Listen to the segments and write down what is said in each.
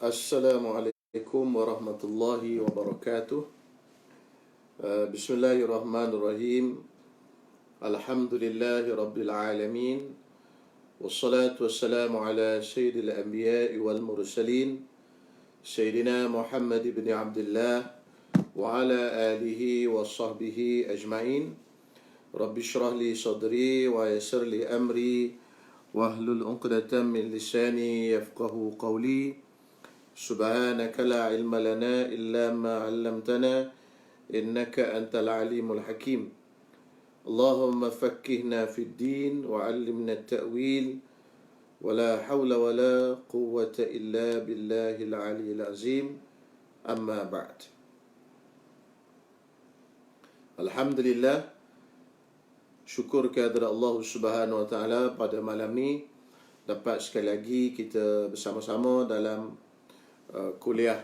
Assalamualaikum warahmatullahi wabarakatuh. Bismillahirrahmanirrahim. Alhamdulillahi rabbil alamin. Wassalatu wassalamu ala sayyidil anbiya'i wal mursalin, Sayyidina Muhammad ibn Abdullah wa ala alihi wa sahbihi ajma'in. Rabbi shrah li sadri wa yassir li amri wahlul 'uqdatam min lisani yafqahu qawli. سبحانك لا علم لنا إلا ما علمتنا إنك أنت العليم الحكيم. اللهم فقهنا في الدين وعلمنا التأويل ولا حول ولا قوة إلا بالله العلي العظيم. أما بعد. Alhamdulillah, syukur kehadirat Allah Subhanahu Wa Taala pada malam ni dapat sekali lagi kita bersama-sama dalam kuliah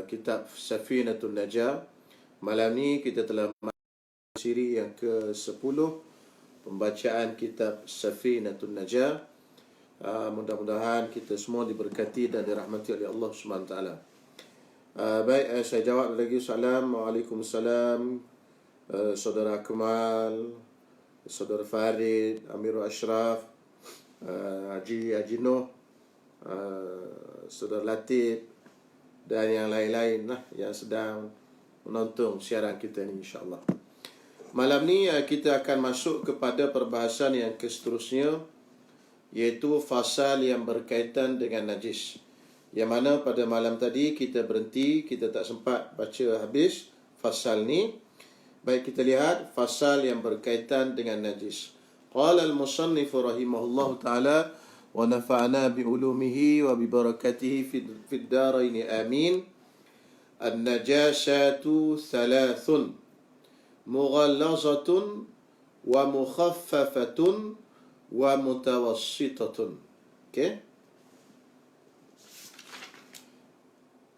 kitab Safinatun Najah. Malam ni kita telah siri yang ke-10 pembacaan kitab Safinatun Najah. Mudah-mudahan kita semua diberkati dan dirahmati oleh Allah SWT. Baik, saya jawab lagi soalan. Waalaikumsalam, Saudara Akmal, Saudara Farid, Amirul Ashraf, Haji Noh, Saudara Latif dan yang lain-lain lah yang sedang menonton siaran kita ni, insyaAllah. Malam ni kita akan masuk kepada perbahasan yang seterusnya, iaitu fasal yang berkaitan dengan najis, yang mana pada malam tadi kita berhenti, kita tak sempat baca habis fasal ni. Baik, kita lihat fasal yang berkaitan dengan najis. Qala al-musannif rahimahullahu ta'ala wa nafa'na bi ulumihi wa bi barakatihi fid darain amin. An-najasatu thalathun mughallazatun wa mukhaffafatun wa mutawassitatun. Okay?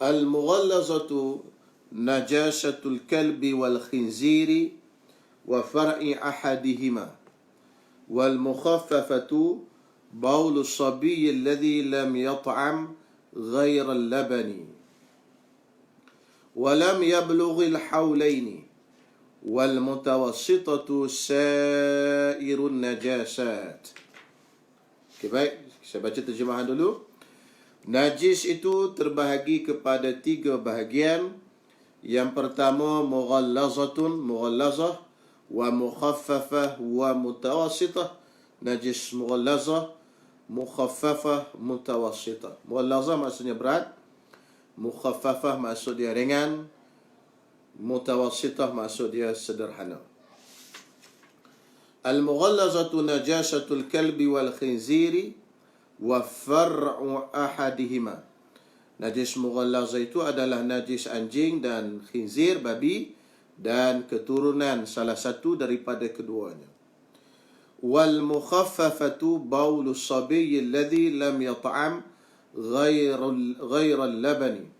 Al-mughallazatu najasatul kalbi wal khinziri wa far'i ahadihima, wal mukhaffafatu baul as-sabiy alladhi lam yat'am ghayra al-labani wa lam yablugh al-hawlayn, wal mutawassitatu sa'irun najasat. Okay, baik, saya baca terjemahan dulu. Najis itu terbahagi kepada 3 bahagian. Yang pertama mughallazatun, mughallazah, wa mukhaffafah wa mutawassitah. Najis mughallazah, mukhaffafah, mutawassitah. Mughallazah maksudnya berat, mukhaffafah maksud dia ringan, mutawassitah maksud dia sederhana. Al-mughallazatu najasatul kalbi wal khinziri wa far'u ahadihima. Najis mughallazah itu adalah najis anjing dan khinzir, babi, dan keturunan salah satu daripada keduanya. Wal mukhaffafatu baulus sabiy alladhi lam yat'am ghayra al-labani.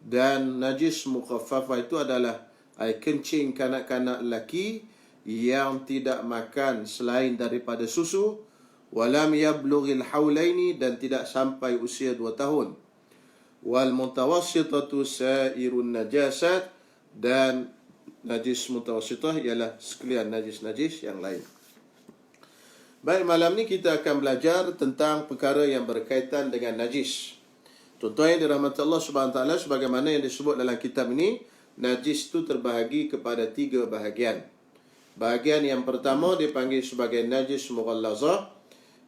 Dan najis mukhaffafah itu adalah air kencing kanak-kanak lelaki yang tidak makan selain daripada susu. Walam yablughil haulaini, dan tidak sampai usia 2 tahun. Wal mutawassitatu sa'irun najasat, dan najis mutawassitah ialah sekalian najis-najis yang lain. Baik, malam ni kita akan belajar tentang perkara yang berkaitan dengan najis. Tuan-tuan yang dirahmati Allah Subhanahu Wa Taala, sebagaimana yang disebut dalam kitab ini, najis itu terbahagi kepada 3 bahagian. Bahagian yang pertama dipanggil sebagai najis mughallazah.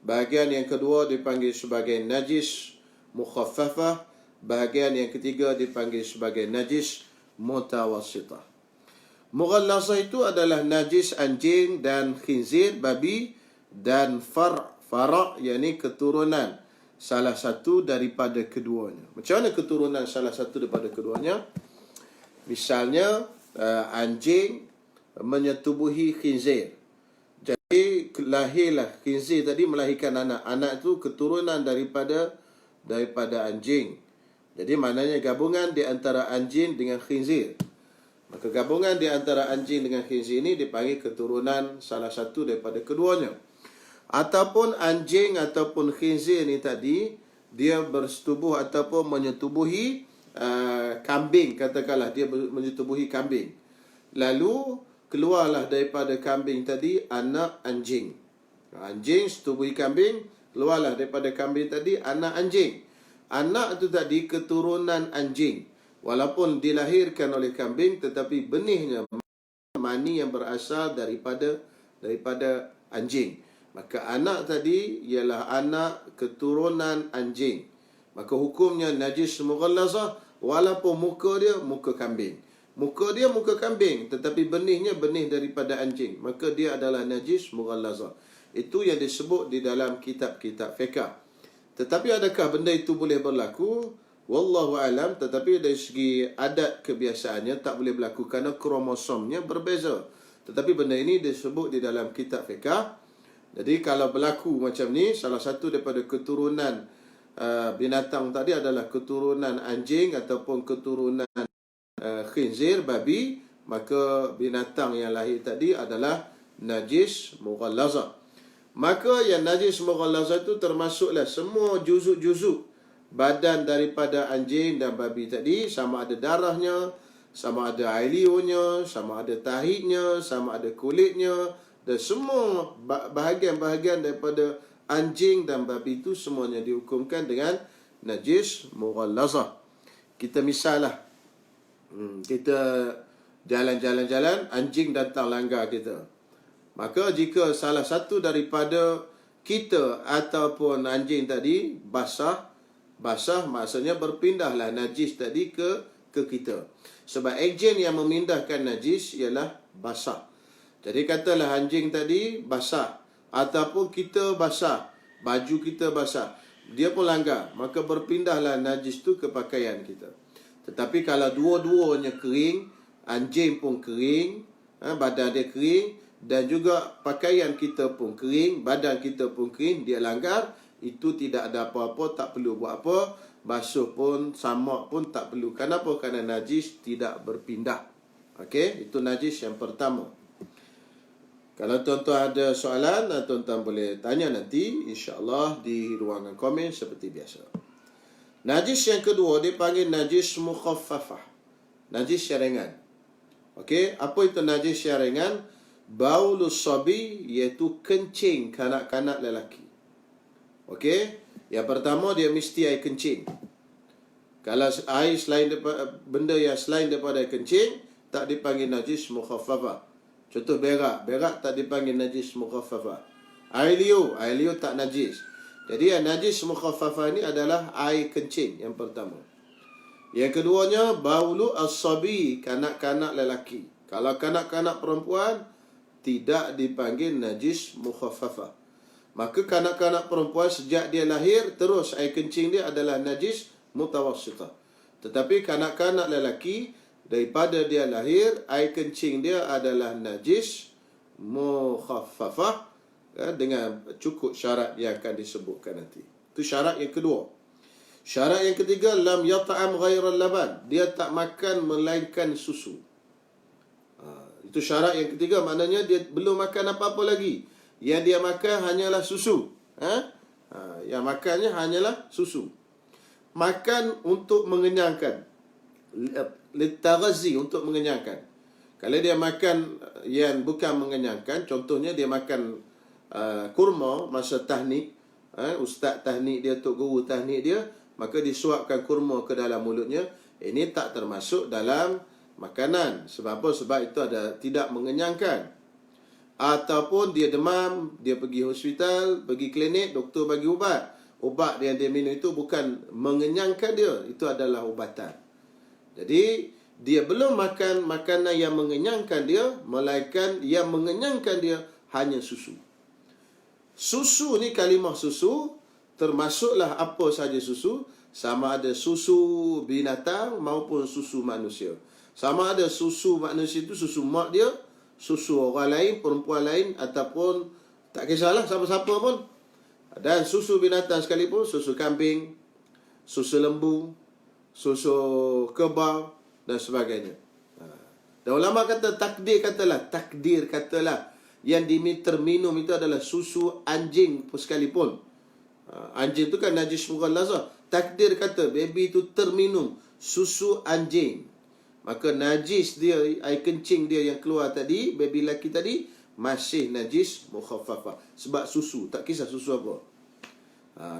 Bahagian yang kedua dipanggil sebagai najis mukhaffafah. Bahagian yang ketiga dipanggil sebagai najis mutawassitah. Mughallazah itu adalah najis anjing dan khinzir, babi, dan fara', yakni keturunan salah satu daripada keduanya. Macam mana keturunan salah satu daripada keduanya? Misalnya anjing menyetubuhi khinzir. Jadi lahirlah khinzir tadi melahirkan anak. Anak itu keturunan daripada anjing. Jadi maknanya gabungan di antara anjing dengan khinzir. Maka gabungan di antara anjing dengan khinzir ini dipanggil keturunan salah satu daripada keduanya. Ataupun anjing ataupun khinzir ini tadi dia bersetubuh ataupun menyetubuhi kambing, katakanlah dia menyetubuhi kambing. Lalu keluarlah daripada kambing tadi anak anjing. Anjing setubuhi kambing, keluarlah daripada kambing tadi anak anjing. Anak itu tadi keturunan anjing. Walaupun dilahirkan oleh kambing, tetapi benihnya mani yang berasal daripada anjing. Maka anak tadi ialah anak keturunan anjing. Maka hukumnya najis mughallazah, walaupun muka dia muka kambing. Muka dia muka kambing, tetapi benihnya benih daripada anjing. Maka dia adalah najis mughallazah. Itu yang disebut di dalam kitab-kitab fiqh. Tetapi adakah benda itu boleh berlaku? Wallahu alam. Tetapi dari segi adat kebiasaannya tak boleh berlaku kerana kromosomnya berbeza. Tetapi benda ini disebut di dalam kitab fiqh. Jadi kalau berlaku macam ni, salah satu daripada keturunan binatang tadi adalah keturunan anjing ataupun keturunan khinzir, babi, maka binatang yang lahir tadi adalah najis mughallazah. Maka yang najis mughallazah itu termasuklah semua juzuk-juzuk badan daripada anjing dan babi tadi, sama ada darahnya, sama ada air liurnya, sama ada tahitnya, sama ada kulitnya, dan semua bahagian-bahagian daripada anjing dan babi itu semuanya dihukumkan dengan najis mughallazah. Kita misal lah, kita jalan-jalan, anjing datang langgar kita. Maka jika salah satu daripada kita ataupun anjing tadi basah maksudnya berpindahlah najis tadi ke kita. Sebab ejen yang memindahkan najis ialah basah. Jadi katalah anjing tadi basah ataupun kita basah, baju kita basah, dia pun langgar, maka berpindahlah najis tu ke pakaian kita. Tetapi kalau dua-duanya kering, anjing pun kering, badan dia kering, dan juga pakaian kita pun kering, badan kita pun kering, dia langgar, itu tidak ada apa-apa, tak perlu buat apa, basuh pun, samak pun tak perlu. Kenapa? Kerana najis tidak berpindah. Okey, itu najis yang pertama. Kalau tuan-tuan ada soalan, tuan-tuan boleh tanya nanti, insya-Allah di ruangan komen seperti biasa. Najis yang kedua dipanggil najis mukhaffafah. Najis yang ringan. Okey, apa itu najis yang ringan? Baulus sabi, iaitu kencing kanak-kanak lelaki. Okey, yang pertama dia mesti air kencing. Kalau air selain daripada, benda yang selain daripada air kencing, tak dipanggil najis mukhaffafah. Contoh berak tak dipanggil najis mukhaffafah. Air liur tak najis. Jadi yang najis mukhaffafah ni adalah air kencing yang pertama. Yang keduanya baulu as-sabi, kanak-kanak lelaki. Kalau kanak-kanak perempuan tidak dipanggil najis mukhaffafah. Maka kanak-kanak perempuan sejak dia lahir terus air kencing dia adalah najis mutawassitah. Tetapi kanak-kanak lelaki daripada dia lahir, air kencing dia adalah najis mukhaffafah, dengan cukup syarat yang akan disebutkan nanti. Itu syarat yang kedua. Syarat yang ketiga, lam yata'am ghairal laban, dia tak makan melainkan susu. Itu syarat yang ketiga, maknanya dia belum makan apa-apa lagi. Yang dia makan hanyalah susu. Yang makannya hanyalah susu. Makan untuk mengenyangkan, litaghazi, untuk mengenyangkan. Kalau dia makan yang bukan mengenyangkan, contohnya dia makan kurma masa tahnik, ustaz tahnik dia, tok guru tahnik dia, maka disuapkan kurma ke dalam mulutnya, ini tak termasuk dalam makanan. Sebab apa? Sebab itu tidak mengenyangkan. Ataupun dia demam, dia pergi hospital, pergi klinik, doktor bagi ubat. Ubat yang dia minum itu bukan mengenyangkan dia, itu adalah ubatan. Jadi dia belum makan makanan yang mengenyangkan dia, melainkan yang mengenyangkan dia hanya susu. Susu ni, kalimah susu termasuklah apa saja susu, sama ada susu binatang maupun susu manusia. Sama ada susu manusia itu susu mak dia, susu orang lain, perempuan lain, ataupun tak kisahlah siapa-siapa pun. Dan susu binatang sekalipun, susu kambing, susu lembu, susu kerbau dan sebagainya. Dan ulama kata takdir katalah yang terminum itu adalah susu anjing sekalipun. Anjing tu kan najis mughallazah. Takdir kata baby tu terminum susu anjing, maka najis dia, air kencing dia yang keluar tadi, baby lelaki tadi, masih najis mukhaffafah. Sebab susu, tak kisah susu apa.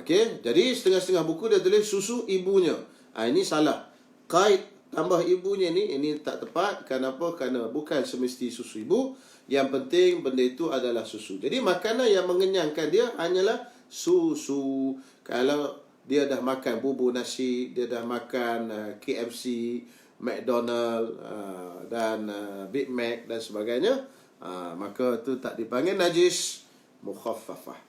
Okey, jadi setengah-setengah buku dia tulis susu ibunya. Ini salah. Qaid tambah ibunya ini tak tepat. Kenapa? Kerana bukan semesti susu ibu. Yang penting benda itu adalah susu. Jadi makanan yang mengenyangkan dia hanyalah susu. Kalau dia dah makan bubur nasi, dia dah makan KFC, McDonald dan Big Mac dan sebagainya, maka itu tak dipanggil najis mukhaffafah.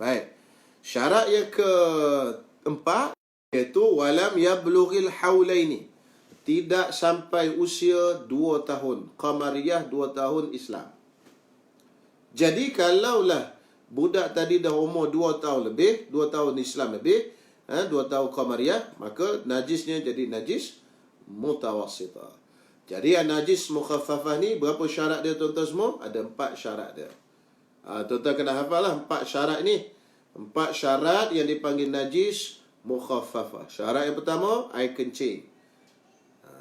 Baik. Syarat yang keempat iaitu walam yablughil haulaini. Tidak sampai usia 2 tahun. Qamariyah 2 tahun Islam. Jadi kalaulah budak tadi dah umur 2 tahun lebih, 2 tahun Islam lebih, 2 tahun Qamariyah, maka najisnya jadi najis mutawassitah. Jadi yang najis mukhaffafah ni, berapa syarat dia tuan-tuan semua? Ada 4 syarat dia. Tuan-tuan kena hafal lah 4 syarat ni. 4 syarat yang dipanggil najis mukhaffafah. Syarat yang pertama, air kencing.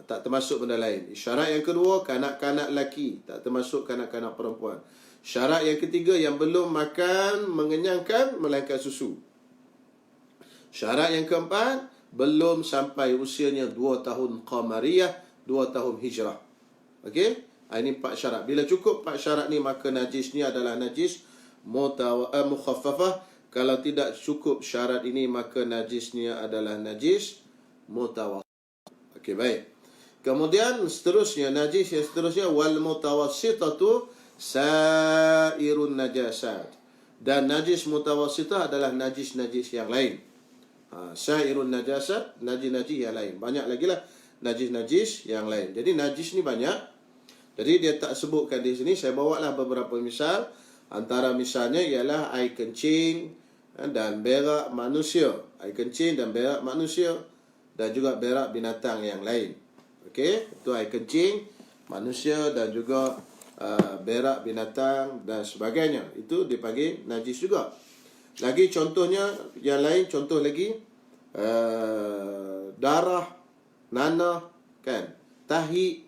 Tak termasuk benda lain. Syarat yang kedua, kanak-kanak lelaki. Tak termasuk kanak-kanak perempuan. Syarat yang ketiga, yang belum makan mengenyangkan melainkan susu. Syarat yang keempat, belum sampai usianya 2 tahun Qamariyah, 2 tahun Hijrah. Okey? Ini 4 syarat. Bila cukup 4 syarat ni, maka najis ni adalah najis mukhaffafah. Kalau tidak cukup syarat ini, maka najisnya adalah najis mutawassitah. Okey, baik. Kemudian seterusnya, najis yang seterusnya, wal mutawassitatu sairun najasat. Dan najis mutawassitah adalah najis-najis yang lain. Sairun najasat, najis-najis yang lain. Banyak lagi lah najis-najis yang lain. Jadi najis ni banyak. Jadi dia tak sebutkan di sini. Saya bawa lah beberapa misal. Antara misalnya ialah air kencing dan berak manusia. Air kencing dan berak manusia. Dan juga berak binatang yang lain. Okey, itu air kencing manusia dan juga berak binatang dan sebagainya. Itu dipanggil najis juga. Lagi contohnya yang lain, contoh lagi darah, nanah, kan, tahi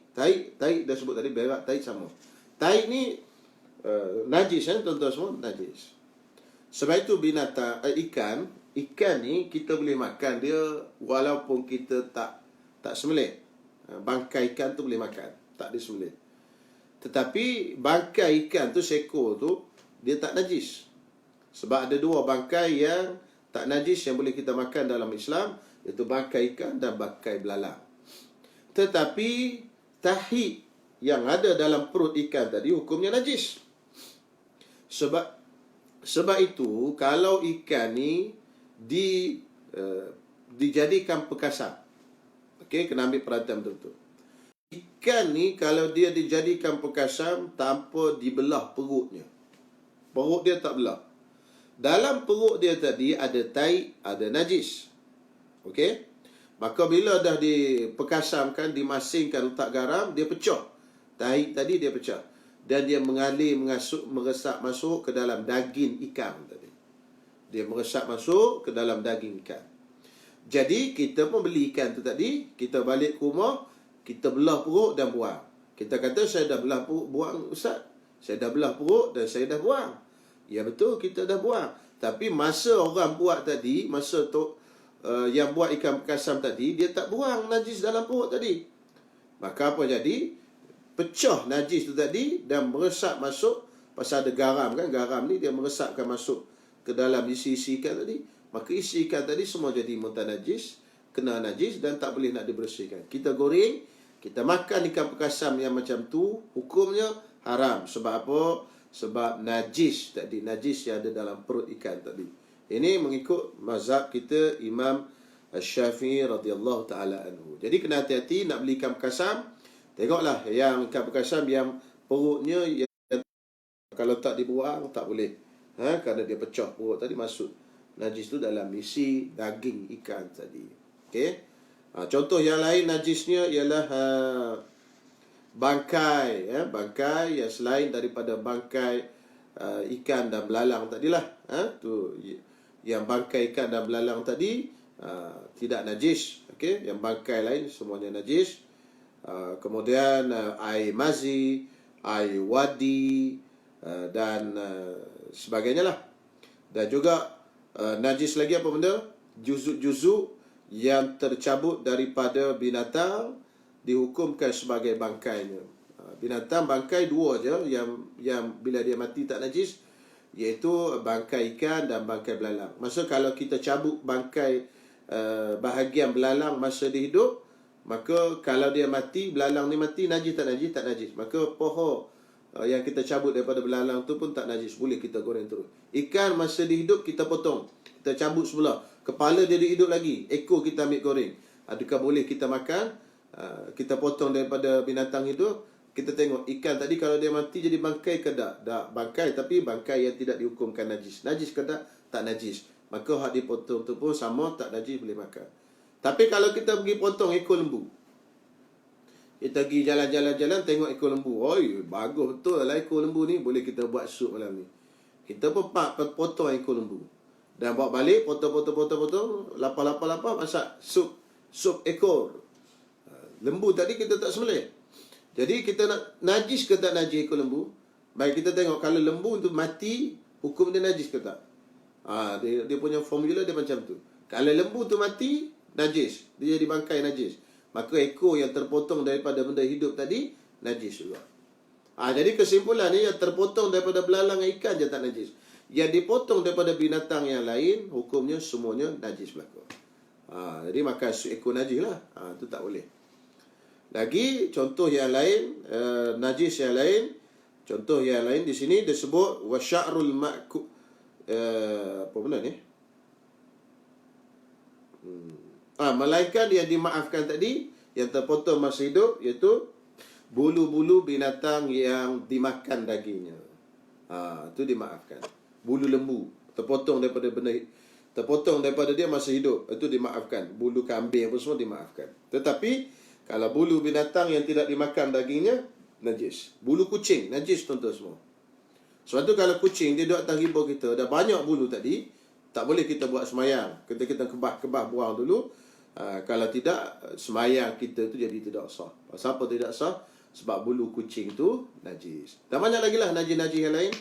dah sebut tadi, berak, tahi sama. Tahi ni najis kan, tuan-tuan semua, najis. Sebab itu binatang, ikan ni kita boleh makan dia walaupun kita tak sembelih. Bangkai ikan tu boleh makan, tak disembelih. Tetapi bangkai ikan tu, seekor tu, dia tak najis. Sebab ada 2 bangkai yang tak najis yang boleh kita makan dalam Islam, iaitu bangkai ikan dan bangkai belalang. Tetapi tahi yang ada dalam perut ikan tadi hukumnya najis. Sebab itu kalau ikan ni dijadikan pekasam, okey, kena ambil perhatian betul-betul. Ikan ni kalau dia dijadikan pekasam tanpa dibelah perutnya, perut dia tak belah, dalam perut dia tadi ada tai, ada najis. Okey, maka bila dah dipekasamkan, dimasingkan, letak garam, dia pecah. Tai tadi dia pecah dan dia mengalir, meresap masuk ke dalam daging ikan tadi. Dia meresap masuk ke dalam daging ikan. Jadi kita pun beli ikan tu tadi, kita balik ke rumah, kita belah perut dan buang. Kita kata saya dah belah perut, buang ustaz. Saya dah belah perut dan saya dah buang. Ya betul, kita dah buang. Tapi masa orang buat tadi, masa tu yang buat ikan pekasam tadi, dia tak buang najis dalam perut tadi. Maka apa jadi? Pecah najis tu tadi dan meresap masuk. Pasal ada garam kan, garam ni dia meresapkan masuk ke dalam isi-isi ikan tadi. Maka isi ikan tadi semua jadi mutanajis, kena najis dan tak boleh nak dibersihkan. Kita goreng, kita makan ikan pekasam yang macam tu, hukumnya haram. Sebab apa? Sebab najis tadi, najis yang ada dalam perut ikan tadi. Ini mengikut mazhab kita Imam Syafi'i radhiyallahu taala anhu. Jadi kena hati-hati nak beli ikan pekasam. Tengoklah yang ikan pekasam yang perutnya yang, kalau tak dibuang tak boleh. Kerana dia pecah perut tadi, masuk najis tu dalam isi daging ikan tadi. Okey. Contoh yang lain najisnya ialah bangkai, bangkai yang selain daripada bangkai ikan dan belalang tadilah. Tu yang bangkai ikan dan belalang tadi tidak najis. Okey, yang bangkai lain semuanya najis. Kemudian air mazi, air wadi dan sebagainya lah. Dan juga najis lagi apa benda? Juzuk-juzuk yang tercabut daripada binatang dihukumkan sebagai bangkainya. Binatang bangkai dua je yang bila dia mati tak najis, iaitu bangkai ikan dan bangkai belalang. Masa kalau kita cabut bangkai bahagian belalang masa dia hidup, maka kalau dia mati, belalang ni mati, najis tak najis? Tak najis. Maka pohon yang kita cabut daripada belalang tu pun tak najis, boleh kita goreng terus. Ikan masa dia hidup kita potong, kita cabut sebelah, kepala dia hidup lagi, ekor kita ambil goreng. Adakah boleh kita makan? Kita potong daripada binatang hidup, kita tengok ikan tadi kalau dia mati jadi bangkai ke tak? Tak bangkai, tapi bangkai yang tidak dihukumkan najis. Najis ke tak? Tak najis. Maka hak dipotong tu pun sama, tak najis, boleh makan. Tapi kalau kita pergi potong ekor lembu, kita pergi jalan-jalan tengok ekor lembu, oi bagus betul lah ekor lembu ni, boleh kita buat sup malam ni. Kita pun potong ekor lembu dan bawa balik, potong, lapar, masak sup ekor lembu tadi kita tak sembelih. Jadi kita nak najis ke tak najis ekor lembu? Baik, kita tengok kalau lembu tu mati, hukum dia najis ke tak? Dia punya formula dia macam tu. Kalau lembu tu mati, najis, dia jadi bangkai najis. Maka ekor yang terpotong daripada benda hidup tadi najis juga. Jadi kesimpulan ni, yang terpotong daripada belalang ikan je tak najis. Yang dipotong daripada binatang yang lain, hukumnya semuanya najis berlaku. Jadi makan ekor najis lah. Itu tak boleh. Lagi contoh yang lain, najis yang lain. Contoh yang lain di sini disebut wasya'rul ma'ku. Apa benda ni? Melainkan yang dimaafkan tadi, yang terpotong masa hidup, iaitu bulu-bulu binatang yang dimakan dagingnya. Itu dimaafkan. Bulu lembu terpotong daripada dia masa hidup, itu dimaafkan. Bulu kambing apa semua dimaafkan. Tetapi kalau bulu binatang yang tidak dimakan dagingnya, najis. Bulu kucing najis tuan-tuan semua. Sebab tu kalau kucing dia duduk atas rimba kita, dah banyak bulu tadi, tak boleh kita buat semayang. Kita kebah buang dulu. Kalau tidak, semayang kita tu jadi tidak sah. Siapa tidak sah? Sebab bulu kucing tu najis. Dan banyak lagi lah najis-najis yang lain.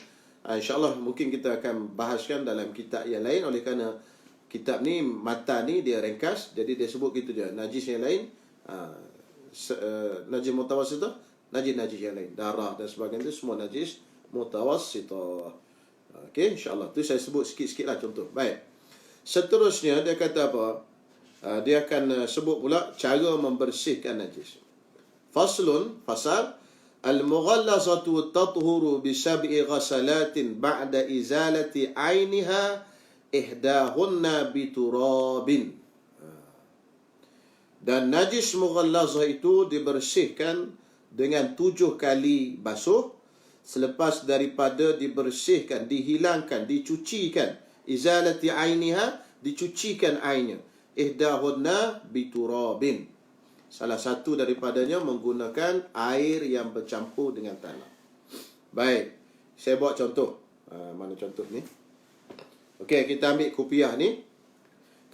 InsyaAllah mungkin kita akan bahaskan dalam kitab yang lain. Oleh kerana kitab ni, mata ni dia ringkas, jadi dia sebut gitu je. Najis yang lain, najis mutawassitah, najis-najis yang lain, darah dan sebagainya, semua najis mutawassitah. Okey, insyaAllah. Tu saya sebut sikit-sikit lah contoh. Baik. Seterusnya dia kata apa? Dia akan sebut pula cara membersihkan najis. Faslun, fasal. Al-mughallazatu tathuru bi sab'i ghasalatin ba'da izalati 'ainiha ihdahunna bi turabin. Dan najis mughallazah itu dibersihkan dengan 7 kali basuh selepas daripada dibersihkan, dihilangkan, dicucikan. Izalati 'ainiha, dicucikan ainnya. Ihdahunna biturabin. Salah satu daripadanya menggunakan air yang bercampur dengan tanah. Baik, saya buat contoh. Mana contoh ni? Okey, kita ambil kopiah ni.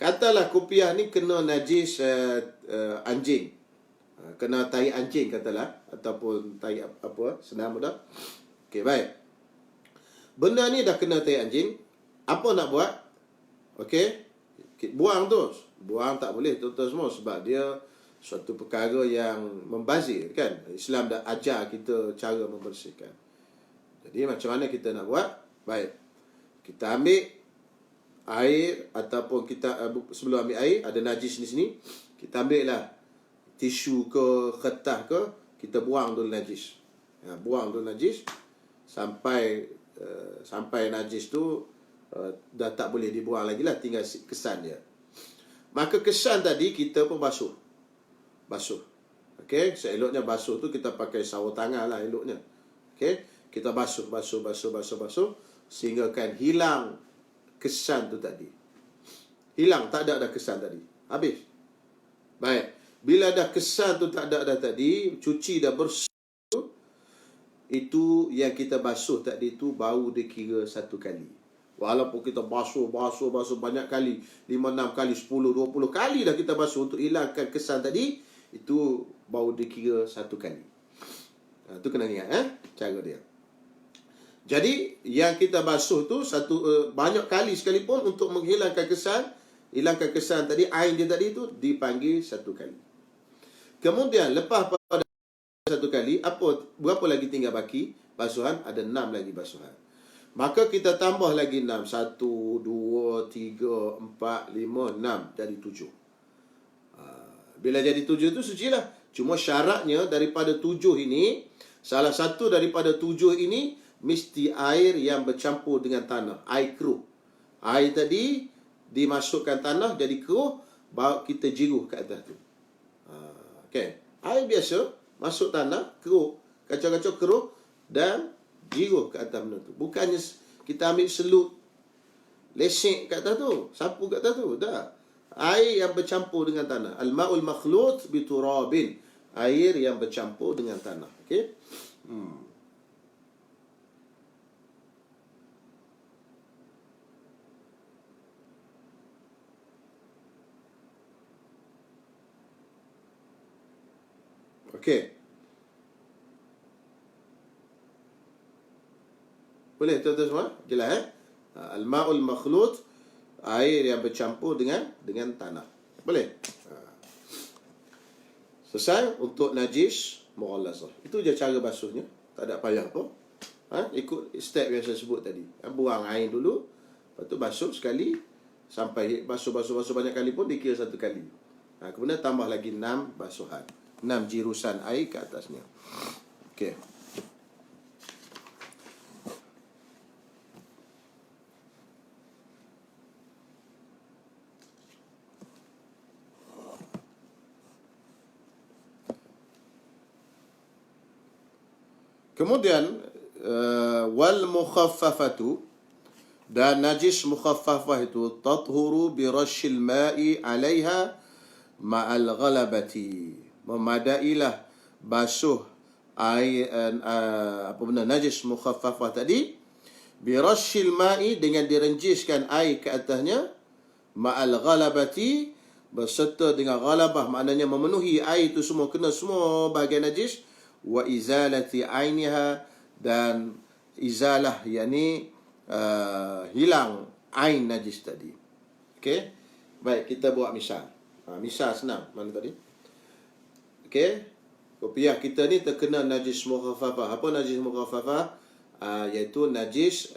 Katalah kopiah ni kena najis anjing. Kena tai anjing katalah, ataupun tai apa, senam dah. Okey, baik. Benda ni dah kena tai anjing. Apa nak buat? Okey, buang tu. Buang tak boleh tuan-tuan semua, sebab dia suatu perkara yang membazir kan. Islam dah ajar kita cara membersihkan. Jadi macam mana kita nak buat? Baik, kita ambil air, ataupun kita sebelum ambil air, ada najis di sini, kita ambil lah tisu ke kertas ke, kita buang dulu najis. Buang dulu najis sampai najis tu dah tak boleh dibuang lagi lah, tinggal kesan dia. Maka kesan tadi kita pun basuh. Okey, seeloknya basuh tu kita pakai sapu tangan lah eloknya. Okey, kita basuh sehingga kan hilang kesan tu tadi. Hilang, tak ada kesan tadi. Habis. Baik. Bila dah kesan tu tak ada dah tadi, cuci dah bersih, itu yang kita basuh tadi tu baru dikira 1 kali. Walaupun kita basuh banyak kali, 5-6 kali, 10-20 kali dah kita basuh untuk hilangkan kesan tadi, itu baru dikira satu kali. Itu kena ingat cara dia. Jadi yang kita basuh tu banyak kali sekalipun untuk menghilangkan kesan, hilangkan kesan tadi, ain dia tadi tu dipanggil satu kali. Kemudian lepas pada satu kali, berapa lagi tinggal baki basuhan? Ada 6 lagi basuhan. Maka kita tambah lagi 6. 1, 2, 3, 4, 5, 6. Jadi 7. Bila jadi 7 itu suci lah. Cuma syaratnya daripada 7 ini, salah satu daripada 7 ini mesti air yang bercampur dengan tanah. Air keruh. Air tadi dimasukkan tanah jadi keruh, baru kita jiruh ke atas tu. Okay. Air biasa masuk tanah, keruh, kacau-kacau keruh, dan jiruh ke atas benda tu. Bukannya kita ambil selut, lesek kat atas tu, sapu kat atas tu. Tak. Air yang bercampur dengan tanah. Al-ma'ul makhlut biturabin. Air yang bercampur dengan tanah. Okey. Okey. Boleh tuan-tuan semua? Jelas Al-ma'ul makhlut, air yang bercampur dengan tanah. Boleh? Selesai untuk najis mughallazah. Itu je cara basuhnya. Tak ada payah apa. Ikut step yang saya sebut tadi. Buang air dulu, lepas tu basuh sekali, sampai basuh banyak kali pun dikira satu kali. Kemudian tambah lagi 6 basuhan, 6 jirusan air ke atasnya. Okey. Kemudian wal mukhaffafatu, dan najis mukhaffafah itu tathuru bi rasyil ma'i 'alaiha ma'al ghalabati. Memadailah basuh air najis mukhaffafah tadi bi rasyil ma'i, dengan direnjiskan air ke atasnya, ma'al ghalabati, berserta dengan ghalabah, maknanya memenuhi air itu semua, kena semua bahagian najis, wa izalati ainiha, dan izalah yakni hilang ain najis tadi. Okey. Baik, kita buat misal. Misal senang. Mana tadi? Okey. Kopiah kita ni terkena najis mukhaffafah. Apa najis mukhaffafah? Iaitu najis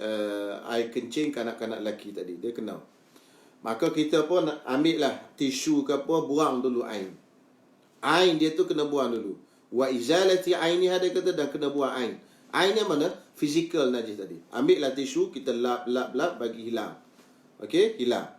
air kencing kanak-kanak lelaki tadi. Dia kena. Maka kita pun ambil lah tisu ke apa, buang dulu ain. Ain dia tu kena buang dulu. Wa izalati ainiha, dia kata, dan kena buang ain. Ain yang mana? Fizikal najis tadi. Ambil lah tisu, kita lap bagi hilang. Okey, hilang.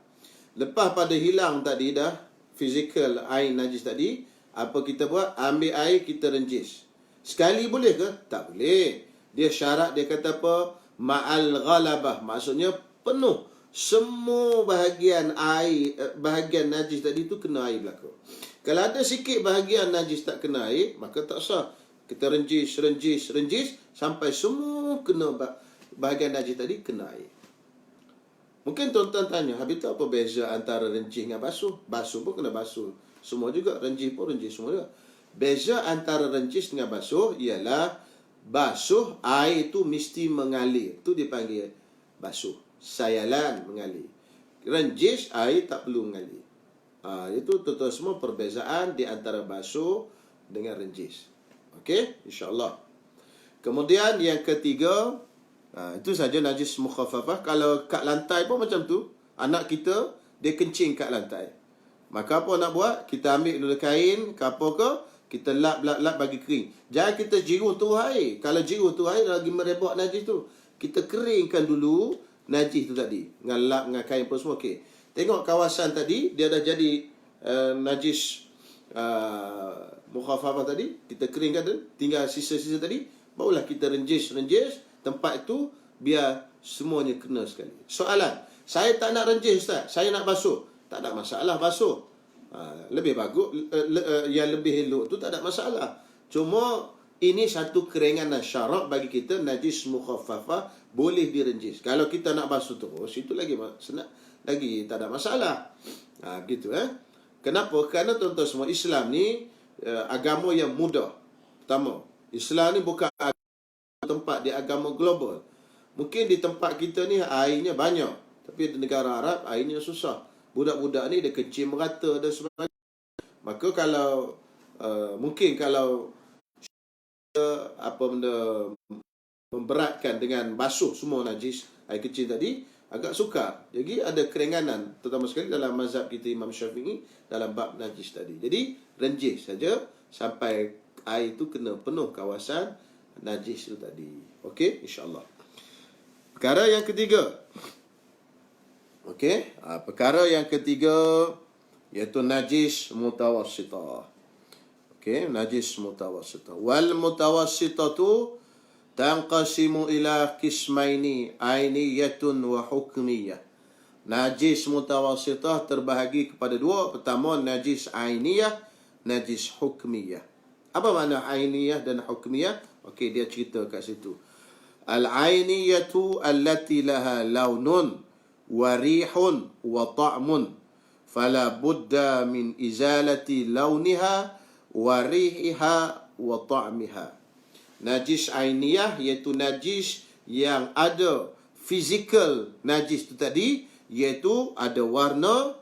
Lepas pada hilang tadi dah fizikal ain najis tadi, apa kita buat? Ambil air, kita renjis. Sekali boleh ke? Tak boleh. Dia syarat, dia kata apa? Ma'al ghalabah. Maksudnya penuh. Semua bahagian air, bahagian najis tadi tu kena air belaka. Kalau ada sikit bahagian najis tak kena air, maka tak sah. Kita renjis sampai semua kena bahagian najis tadi kena air. Mungkin tuan-tuan tanya, habis tu apa beza antara renjis dengan basuh? Basuh pun kena basuh semua juga, renjis pun renjis semua juga. Beza antara renjis dengan basuh ialah basuh air tu mesti mengalir. Tu dipanggil basuh. Sayalan, mengalir. Renjis air tak perlu mengalir. Itu tuan-tuan semua perbezaan di antara basuh dengan renjis. Okey, insya-Allah. Kemudian yang ketiga, itu saja najis mukhaffafah. Kalau kat lantai pun macam tu, anak kita dia kencing kat lantai. Maka apa nak buat? Kita ambil dulu kain ke apa ke, kita lap bagi kering. Jangan kita jiruh tu air. Kalau jiruh tu air lagi merebak najis tu. Kita keringkan dulu najis tu tadi. Dengan lap dengan kain pun semua okey. Tengok kawasan tadi, dia dah jadi najis mukhaffafah tadi. Kita keringkan tu, tinggal sisa-sisa tadi. Barulah kita renjis tempat itu, biar semuanya kena sekali. Soalan, saya tak nak renjis Ustaz, saya nak basuh. Tak ada masalah basuh. Lebih bagus, yang lebih elok tu tak ada masalah. Cuma ini satu keringanan syarak bagi kita. Najis mukhaffafah boleh direnjis. Kalau kita nak basuh terus, itu lagi senang, lagi tak ada masalah. Begitu Kenapa? Kerana tuan-tuan semua, Islam ni agama yang mudah. Pertama, Islam ni bukan tempat di agama global. Mungkin di tempat kita ni airnya banyak, tapi di negara Arab airnya susah. Budak-budak ni dia kencing merata dan sebagainya. Maka kalau mungkin kalau apa benda memberatkan dengan basuh semua najis air kecil tadi, agak sukar. Jadi ada keringanan, terutama sekali dalam mazhab kita Imam Syafi'i dalam bab najis tadi. Jadi renjis saja sampai air itu kena penuh kawasan najis itu tadi. Okey, insya-Allah. Perkara yang ketiga. Okey, perkara yang ketiga iaitu najis mutawassithah. Okey, najis mutawassithah. Wal mutawassithatu tanqasimu ila qismaini ainiyatun wa hukmiyah. Najis mutawassithah terbahagi kepada dua. Pertama, najis ainiyah, najis hukmiyah. Apa makna ainiyah dan hukmiyah? Okey, dia cerita kat situ. Al-ainiyatu allati laha launun wa rihun wa ta'mun fala budda min izalati launiha wa rihiha wa ta'miha. Najis ainiyah iaitu najis yang ada fizikal najis itu tadi, iaitu ada warna,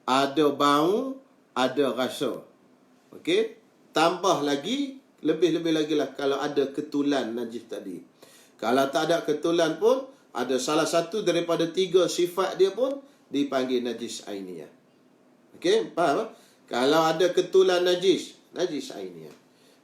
ada bau, ada rasa. Okey, tambah lagi, lebih-lebih lagi lah kalau ada ketulan najis tadi. Kalau tak ada ketulan pun, ada salah satu daripada tiga sifat dia pun dipanggil najis ainiyah. Okey, faham? Kalau ada ketulan najis, najis ainiyah.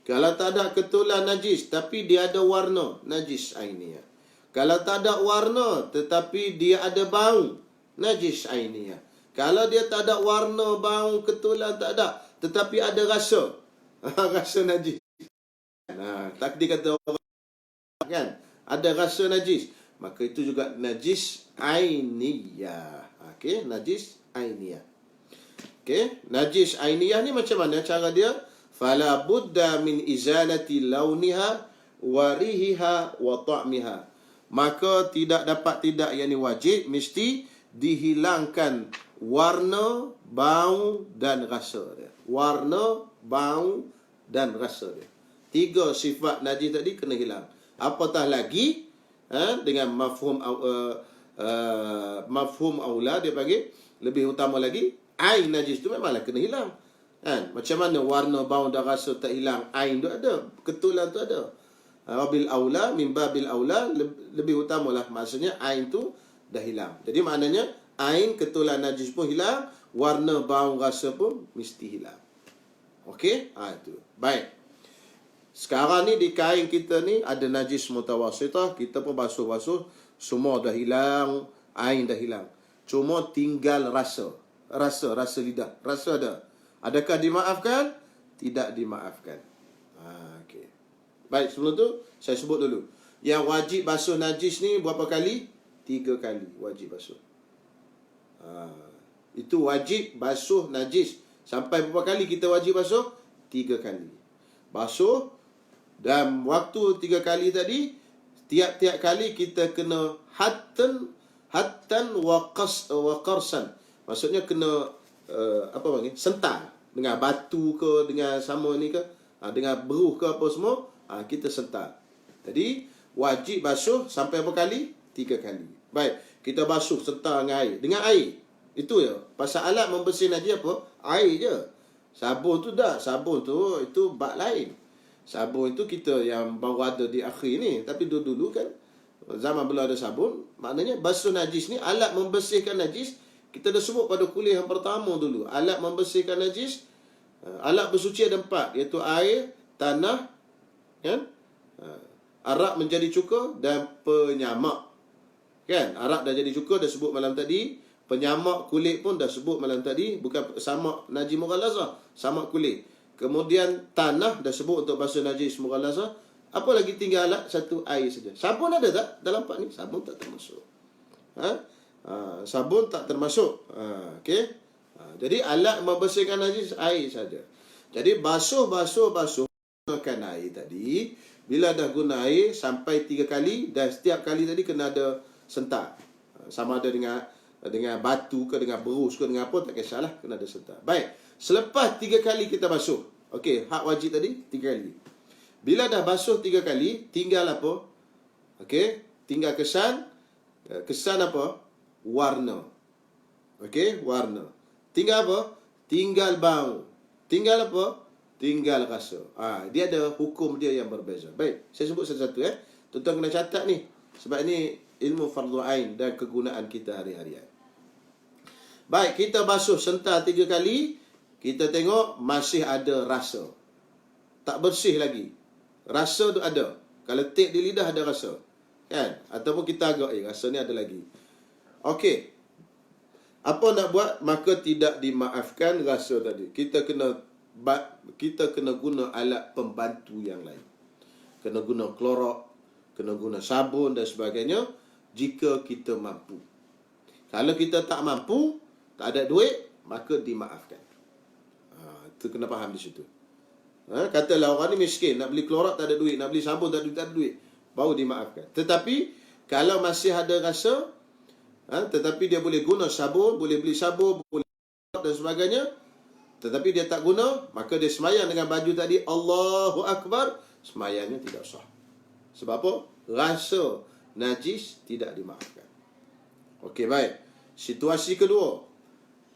Kalau tak ada ketulan najis tapi dia ada warna, najis ainiyah. Kalau tak ada warna tetapi dia ada bau, najis ainiyah. Kalau dia tak ada warna, bau, ketulan tak ada, tetapi ada rasa, rasa najis. Tak dikata kan, ada rasa najis, maka itu juga najis ainiyah. Okey, najis ainiyah. Okey, najis ainiyah ni macam mana cara dia? Fala budda min izalati launiha wa rihiha wa ta'miha. Maka tidak dapat tidak, yakni wajib, mesti dihilangkan warna, bau dan rasa dia. Warna, bau dan rasa dia. Tiga sifat najis tadi kena hilang. Apatah lagi dengan mafhum aula dia panggil, lebih utama lagi, air najis tu memanglah kena hilang. Macam mana warna, bau dan rasa tak hilang, ain tu ada, ketulan tu ada. Wabil aula, min babil aula, lebih utamalah, maksudnya ain tu dah hilang. Jadi maknanya ain, ketulan najis pun hilang, warna, bau, rasa pun mesti hilang. Okey, itu. Baik. Sekarang ni di kain kita ni ada najis mutawassithah, kita pun basuh-basuh, semua dah hilang, ain dah hilang. Cuma tinggal rasa. Rasa lidah. Rasa ada. Adakah dimaafkan? Tidak dimaafkan. Okey. Baik, sebelum tu saya sebut dulu. Yang wajib basuh najis ni berapa kali? 3 kali wajib basuh. Itu wajib basuh najis. Sampai berapa kali kita wajib basuh? 3 kali. Basuh, dan waktu 3 kali tadi, tiap-tiap kali kita kena hattan wa qarsan. Maksudnya kena apa panggil, sental dengan batu ke, dengan sama ni ke, dengan beruh ke apa semua, kita sental. Jadi wajib basuh sampai berapa kali? 3 kali. Baik, kita basuh sental dengan air. Dengan air. Itu je. Pasal alat membersih najis apa? Air je. Sabun tu dah. Sabun tu itu bab lain. Sabun itu kita yang baru ada di akhir ni. Tapi dulu kan, zaman belum ada sabun, maknanya basuh najis ni, alat membersihkan najis. Kita dah sebut pada kuliah yang pertama dulu. Alat membersihkan najis, alat bersuci ada 4, iaitu air, tanah, kan? Arak menjadi cuka dan penyamak. Kan? Arak dah jadi cuka, dah sebut malam tadi. Penyamak kulit pun dah sebut malam tadi. Bukan samak najis mughalazah, samak kulit. Kemudian tanah dah sebut untuk basuh najis mughalazah. Apa lagi tinggal alat? Satu, air saja. Sabun ada tak dalam 4 ni? Sabun tak termasuk. Sabun tak termasuk. Okey. Jadi alat membersihkan najis air saja. Jadi basuh gunakan air tadi, bila dah guna air sampai 3 kali, dan setiap kali tadi kena ada sentar. Sama ada dengan batu ke, dengan berus ke, dengan apa, tak kisahlah, kena ada sentar. Baik, selepas 3 kali kita basuh. Okey, hak wajib tadi 3 kali. Bila dah basuh 3 kali, tinggal apa? Okey, tinggal kesan. Kesan apa? Warna. Okey, warna. Tinggal apa? Tinggal bau. Tinggal apa? Tinggal rasa. Dia ada hukum dia yang berbeza. Baik, saya sebut satu-satu Tuan-tuan kena catat ni. Sebab ni ilmu fardu ain dan kegunaan kita hari-harian. Baik, kita basuh sentar 3 kali, kita tengok masih ada rasa. Tak bersih lagi. Rasa tu ada. Kalau tik di lidah ada rasa. Kan? Ataupun kita agak, rasa ni ada lagi. Okey. Apa nak buat? Maka tidak dimaafkan rasa tadi. Kita kena guna alat pembantu yang lain. Kena guna klorok, kena guna sabun dan sebagainya jika kita mampu. Kalau kita tak mampu, tak ada duit, maka dimaafkan. Itu kena faham di situ. Katalah orang ni miskin, nak beli klorok tak ada duit, nak beli sabun tak ada duit, baru dimaafkan. Tetapi kalau masih ada rasa, tetapi dia boleh guna sabun, boleh beli sabun, boleh dan sebagainya, tetapi dia tak guna, maka dia semayang dengan baju tadi, Allahu Akbar, semayangnya tidak sah. Sebab apa? Rasa najis tidak dimaafkan. Okey, baik. Situasi kedua,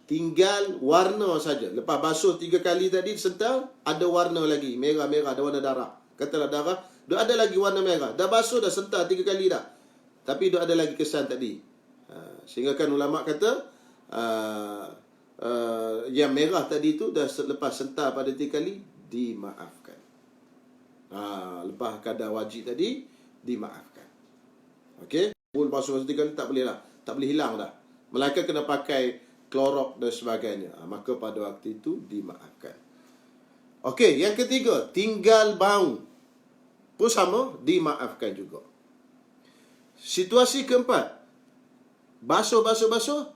tinggal warna saja. Lepas basuh 3 kali tadi sental, ada warna lagi, merah-merah, ada warna darah. Katalah darah, dia ada lagi warna merah. Dah basuh, dah sental 3 kali dah. Tapi dia ada lagi kesan tadi. Sehingga kan ulama kata, yang merah tadi tu dah lepas sentar pada 3 kali, dimaafkan. Lepas kadar wajib tadi, dimaafkan. Okey, pun basuh 3 kali tak boleh lah, tak boleh hilang dah. Melainkan kena pakai klorok dan sebagainya. Maka pada waktu itu dimaafkan. Okey, yang ketiga, tinggal bau pun sama, dimaafkan juga. Situasi keempat, basuh,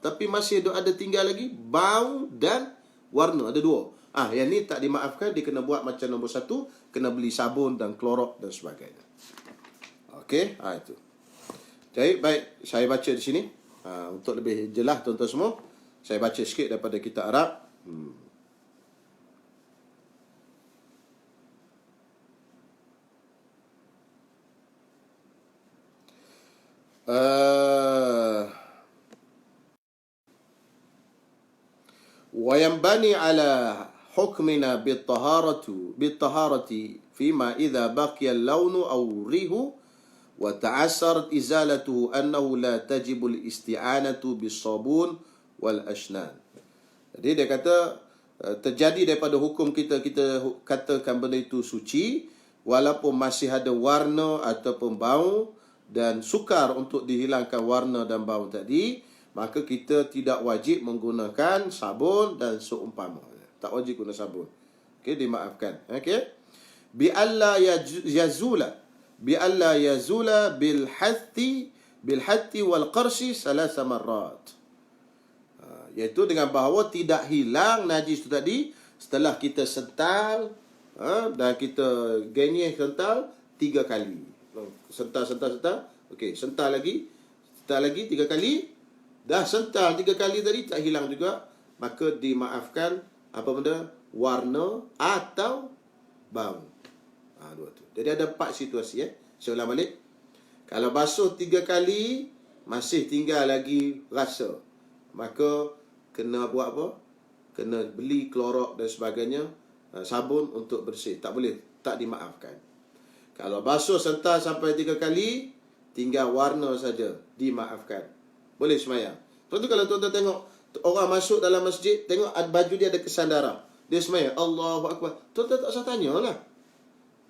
tapi masih ada tinggal lagi bau dan warna. Ada 2. Yang ni tak dimaafkan, dia kena buat macam nombor 1, kena beli sabun dan klorok dan sebagainya. Okey, itu. Jadi, baik, saya baca di sini. Untuk lebih jelas tuan-tuan semua, saya baca sikit daripada kitab Arab. وينبني على حكمنا بالطهارة فيما إذا بقي اللون أو الريح وتعسرت إزالته أنه لا تجب الاستعانة بالصابون والأشنان. Jadi dia kata terjadi daripada hukum kita katakan benda itu suci walaupun masih ada warna ataupun bau dan sukar untuk dihilangkan warna dan bau tadi, maka kita tidak wajib menggunakan sabun dan seumpama. Tak wajib guna sabun. Okey, dimaafkan. Okey. Bi alla yazula bil hatti wal qarshi 3 marrat. Iaitu dengan bahawa tidak hilang najis itu tadi setelah kita sental dan kita genyeh sental 3 kali. Sental. Okey, sental lagi 3 kali. Dah sental 3 kali tadi tak hilang juga, maka dimaafkan apa benda? Warna atau bau. 2 tu. Jadi ada 4 situasi Saya ulang balik. Kalau basuh 3 kali masih tinggal lagi rasa, maka kena buat apa? Kena beli klorok dan sebagainya, sabun untuk bersih. Tak boleh, tak dimaafkan. Kalau basuh sental sampai 3 kali, tinggal warna saja, dimaafkan. Boleh semayang. Lepas tu kalau tuan-tuan tengok orang masuk dalam masjid, tengok baju dia ada kesan darah, dia semayang, Allahu Akbar. Tuan-tuan tak usah tanyalah,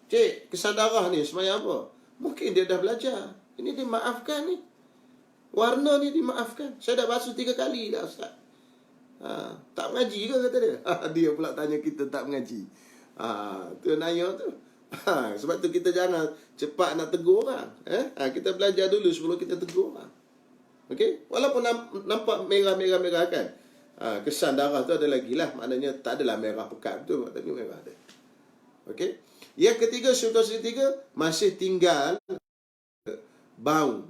cik, kesan darah ni semayang apa? Mungkin dia dah belajar. Ini dimaafkan ni. Warna ni dimaafkan. Saya dah basuh 3 kali dah, Ustaz. Tak mengaji ke kata dia? Dia pula tanya kita tak mengaji. Tu nanya tu. Sebab tu kita jangan cepat nak tegur orang. Kita belajar dulu sebelum kita tegur orang. Okey? Walaupun nampak merah-merah kan. Kesan darah tu ada lagi lah. Maknanya tak adalah merah pekat tu. Maknanya merah ada. Okey? Yang ketiga, situasi ketiga, masih tinggal bau.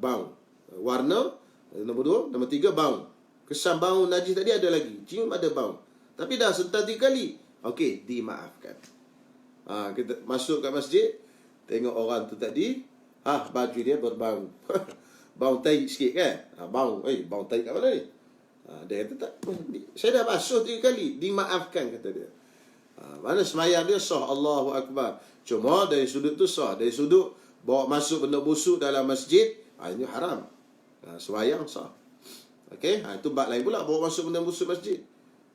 Warna, nombor 2. Nombor 3, bau. Kesan bau najis tadi ada lagi. Cium ada bau. Tapi dah sentuh 3 kali. Okey, dimaafkan. Kita masuk kat masjid, tengok orang tu tadi, baju dia berbau. Bau tai sikit kan? Bau tai kat mana ni? Dia kata tak, saya dah basuh 3 kali, dimaafkan kata dia. Mana semayang dia sah, Allahu Akbar. Cuma dari sudut tu sah, dari sudut bawa masuk benda busuk dalam masjid, ini haram. Semayang sah. Okey, itu bab lain pula, bawa masuk benda busuk masjid.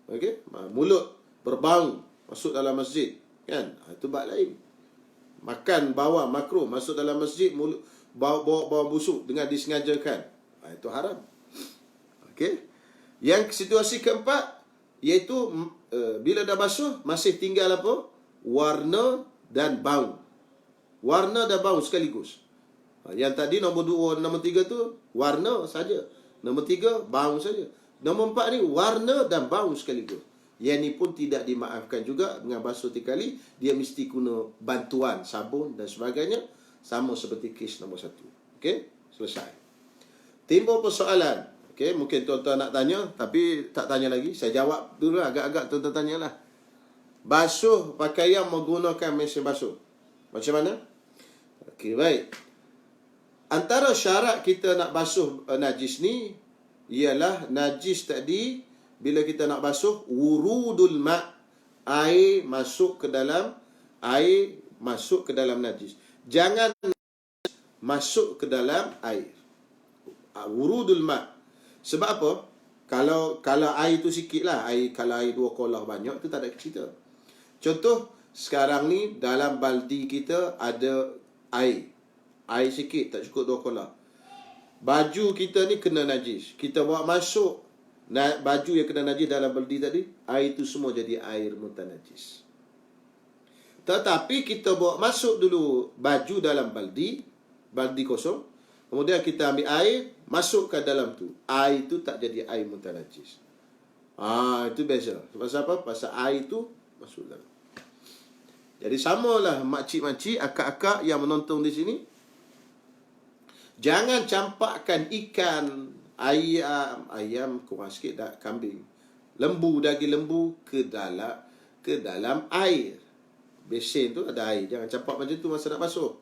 Okey, mulut berbau masuk dalam masjid, kan? Itu bab lain. Makan bawang makruh masuk dalam masjid, mulut bawa busuk dengan disengajakan, itu haram. Okey. Yang situasi keempat, iaitu bila dah basuh, masih tinggal apa? Warna dan bau. Warna dan bau sekaligus. Yang tadi nombor 2, nombor 3 tu warna saja. Nombor 3 bau saja. Nombor 4 ni warna dan bau sekaligus. Yang ni pun tidak dimaafkan juga. Dengan basuh 3 kali, dia mesti guna bantuan sabun dan sebagainya. Sama seperti kes nombor 1. Okey, selesai. Timbul persoalan. Okey, mungkin tuan-tuan nak tanya, tapi tak tanya lagi. Saya jawab dulu lah, agak-agak tuan-tuan tanyalah. Basuh pakaian menggunakan mesin basuh. Macam mana? Okey, baik. Antara syarat kita nak basuh najis ni, ialah najis tadi, bila kita nak basuh, wurudul ma', air masuk ke dalam najis. Jangan masuk ke dalam air. Wurudul ma'. Sebab apa? Kalau air tu sikit lah, kalau air 2 kolah banyak, tu tak ada cerita. Contoh, sekarang ni dalam baldi kita ada air. Air sikit, tak cukup 2 kolah. Baju kita ni kena najis. Kita bawa masuk baju yang kena najis dalam baldi tadi, air tu semua jadi air mutanajis. Tetapi kita bawa masuk dulu baju dalam baldi kosong. Kemudian kita ambil air, masukkan dalam tu. Air tu tak jadi air mutanajis. Itu beza. Pasal apa? Pasal air tu masuk dalam. Jadi samalah makcik-makcik, akak-akak yang menonton di sini. Jangan campakkan ikan, ayam kurang sikit dah, kambing, daging lembu ke dalam air. Besen tu ada air. Jangan campak macam tu masa nak basuh.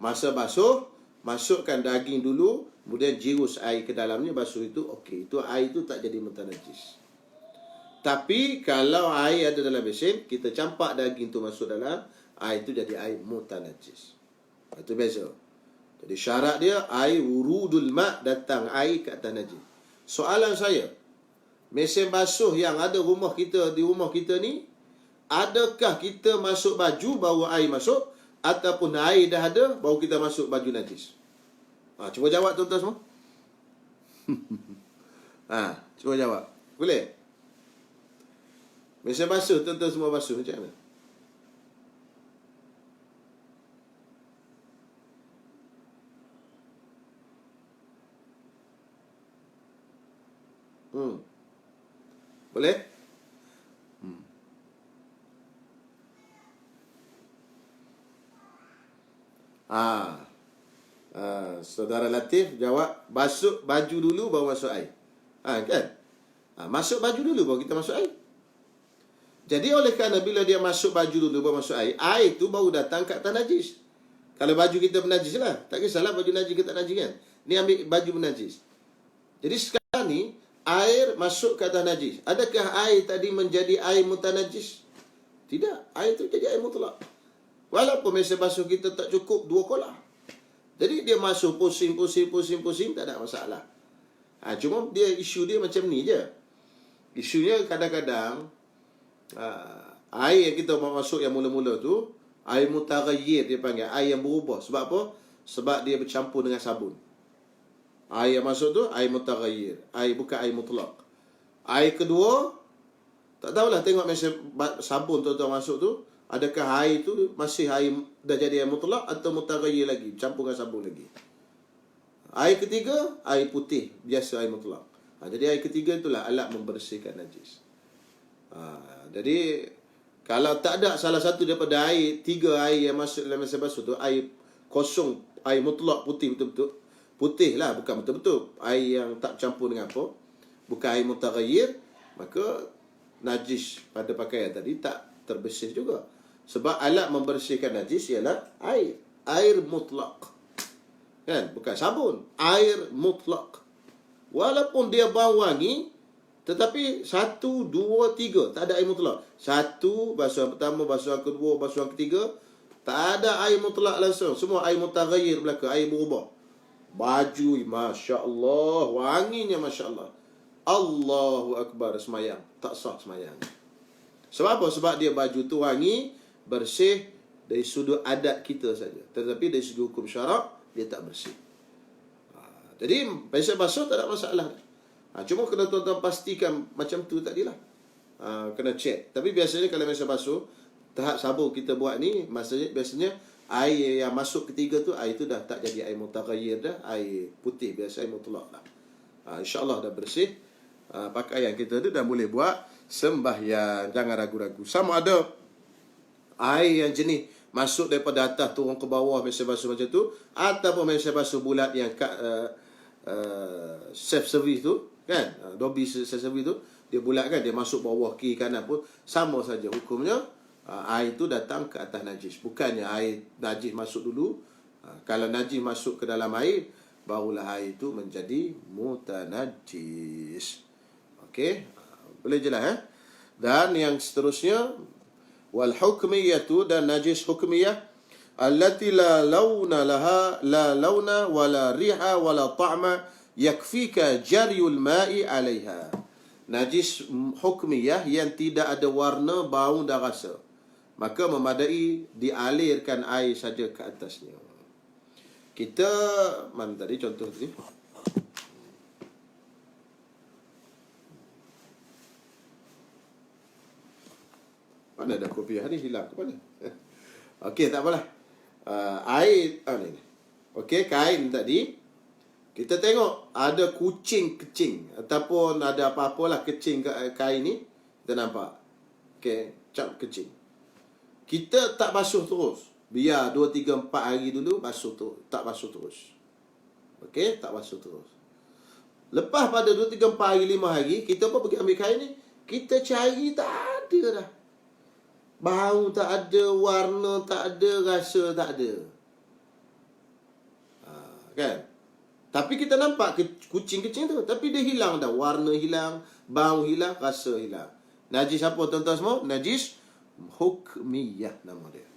Masa basuh, masukkan daging dulu, kemudian jirus air ke dalamnya, basuh itu, okey. Itu air itu tak jadi mutanajis. Tapi kalau air ada dalam besen, kita campak daging tu masuk dalam, air itu jadi air mutanajis. Itu beza. Jadi syarat dia, air wurudul ma', datang air ke atas najis. Soalan saya, mesin basuh yang ada di rumah kita ni, adakah kita masuk baju baru air masuk, ataupun air dah ada baru kita masuk baju najis? Cuba jawab tuan-tuan semua. Cuba jawab. Boleh? Mesin basuh, tuan-tuan semua basuh macam mana? Boleh? Saudara Latif jawab, basuh baju dulu baru masuk air. Kan? Masuk baju dulu baru kita masuk air. Jadi oleh kerana bila dia masuk baju dulu baru masuk air, air tu baru datang kat atas najis. Kalau baju kita bernajis lah, tak kisahlah baju najis ke tak najis kan. Ni ambil baju bernajis. Jadi sekarang ni, air masuk ke atas najis. Adakah air tadi menjadi air mutanajis? Tidak. Air tu jadi air mutlak. Walaupun mesin basuh kita tak cukup 2 kolah. Jadi dia masuk pusing, tak ada masalah. Cuma isu dia macam ni je. Isunya kadang-kadang air yang kita masuk yang mula-mula tu, air mutaghayyir dia panggil, air yang berubah. Sebab apa? Sebab dia bercampur dengan sabun. Air yang masuk tu air mutaghayyir, air bukan air mutlak. Air kedua, tak tahulah, tengok mesin sabun tuan-tuan masuk tu, adakah air tu masih air dah jadi air mutlak atau mutaghayyir lagi, campur dengan sabun lagi. Air ketiga, air putih, biasa air mutlak. Jadi air ketiga itulah alat membersihkan najis. Jadi Kalau tak ada salah satu daripada air, 3 air yang masuk dalam masa basuh tu, air kosong, air mutlak putih betul-betul, putih lah, bukan betul-betul air yang tak campur dengan apa, bukan air mutaghayyir, maka najis pada pakaian tadi tak terbersih juga. Sebab alat membersihkan najis ialah air mutlak, kan? Bukan sabun, air mutlak. Walaupun dia bau wangi, tetapi 1, 2, 3 tak ada air mutlak. 1, basuhan pertama, basuhan kedua, basuhan ketiga, tak ada air mutlak langsung. Semua air mutaghayyir belaka, air berubah. Baju, Masya Allah, wanginya Masya Allah. Allahu Akbar, semayang. Tak sah semayang. Sebab apa? Sebab dia baju tu wangi, bersih dari sudut adat kita saja. Tetapi dari sudut hukum syarak, dia tak bersih. Jadi, biasa basuh tak ada masalah. Cuma kena tuan-tuan pastikan macam tu tadilah. Kena check. Tapi biasanya kalau biasa basuh, tahap sabun kita buat ni, biasanya air yang masuk ketiga tu, air tu dah tak jadi air mutaghayyir dah, air putih biasa, air mutlak lah. InsyaAllah dah bersih pakaian kita tu, dah boleh buat sembahyang. Jangan ragu-ragu. Sama ada air yang jenis masuk daripada atas turun ke bawah, biasa basuh macam tu, ataupun biasa basuh bulat yang kat self-service tu, kan? Dobby self-service tu, dia bulat kan, dia masuk bawah kiri kanan pun sama saja hukumnya. Air tu datang ke atas najis, bukannya air najis masuk dulu. Kalau najis masuk ke dalam air, barulah air itu menjadi mutanajis. Okey, boleh jelas Dan yang seterusnya, wal hukmiyatu, dan najis hukmiyah, allati la launa laha, la launa wala riha wala ta'ma yakfika jaryul ma'i 'alaiha. Najis hukmiyah yang tidak ada warna, bau dan rasa, maka memadai dialirkan air saja ke atasnya. Kita mana tadi contoh tadi? Mana dah kopiah ni, hilang ke mana? Okey, tak apalah. Air ni. Okey, kain tadi kita tengok ada kucing kecing ataupun ada apa-apalah kecing kain ni, kita nampak. Okey, cap kecing. Kita tak basuh terus. Biar 2, 3, 4 hari dulu basuh tu, tak basuh terus. Okey, tak basuh terus. Lepas pada 2, 3, 4 hari, 5 hari, kita pun pergi ambil kain ni, kita cari tak ada dah. Bau tak ada, warna tak ada, rasa tak ada. Kan? Tapi kita nampak kucing-kucing tu, tapi dia hilang dah. Warna hilang, bau hilang, rasa hilang. Najis apa tuan-tuan semua? Najis hukmiyah nama dia.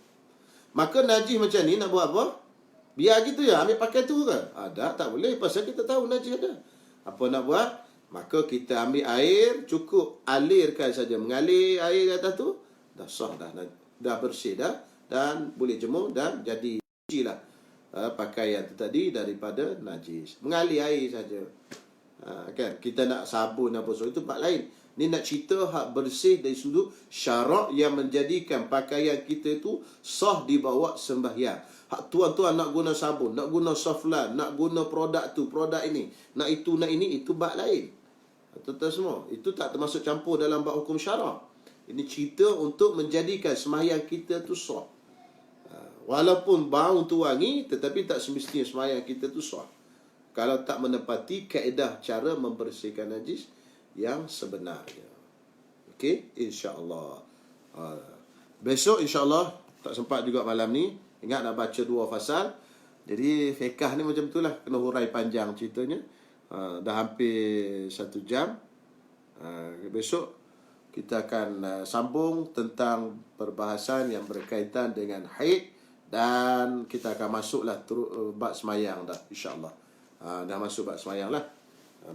Maka najis macam ni nak buat apa? Biar gitu ya, ambil pakai tu ke? Ada, tak boleh. Pasal kita tahu najis ada. Apa nak buat? Maka kita ambil air, cukup alirkan saja. Mengalir air di atas tu, dah sah dah, bersih dah, dan boleh jemur dan jadi suci lah pakaian tu tadi daripada najis. Mengalir air saja. Kan? Kita nak sabun apa so, itu bab lain. Ni nak cerita hak bersih dari sudut syarak yang menjadikan pakaian kita itu sah dibawa sembahyang. Hak tuan-tuan nak guna sabun, nak guna soflan, nak guna produk tu, produk ini, nak itu, nak ini, itu bab lain. Tuan-tuan semua, itu tak termasuk campur dalam bab hukum syarak. Ini cerita untuk menjadikan sembahyang kita tu sah. Walaupun bau tu wangi, tetapi tak semestinya sembahyang kita tu sah kalau tak menepati kaedah cara membersihkan najis yang sebenarnya. Okey, insya-Allah. Besok insya-Allah, tak sempat juga malam ni. Ingat nak baca 2 fasal. Jadi fiqh ni macam itulah, kena hurai panjang ceritanya. Dah hampir 1 jam. Besok kita akan sambung tentang perbahasan yang berkaitan dengan haid, dan kita akan masuklah bab semayang dah, insya-Allah. Dah masuk bab semayang lah.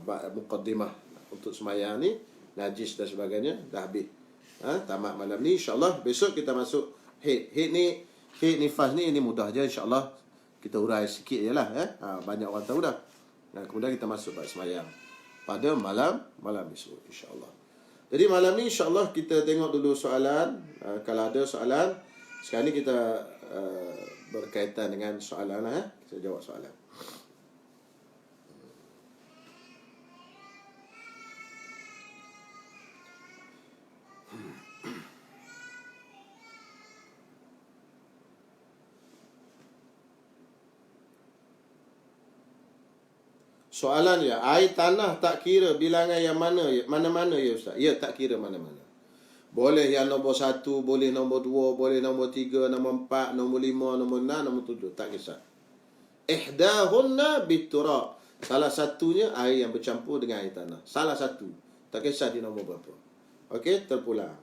Bab muqaddimah untuk semayang ni, najis dan sebagainya dah habis. Tamat malam ni, insya-Allah. Besok kita masuk haid. Haid nifas ni, ini mudah je, insya-Allah. Kita urai sikit je lah. Banyak orang tahu dah. Kemudian kita masuk bab semayang pada malam esok, insya-Allah. Jadi malam ni insya-Allah kita tengok dulu soalan. Kalau ada soalan, sekarang ni kita berkaitan dengan soalan lah. Kita jawab soalan. Soalan ya, air tanah tak kira bilangan yang mana-mana ya Ustaz? Ya, tak kira mana-mana. Boleh yang nombor 1, boleh nombor 2, boleh nombor 3, nombor 4, nombor 5, nombor 6, nombor 7. Tak kisah. Ihdahunna biturab. Salah satunya air yang bercampur dengan air tanah. Salah satu. Tak kisah di nombor berapa. Okey, terpulang.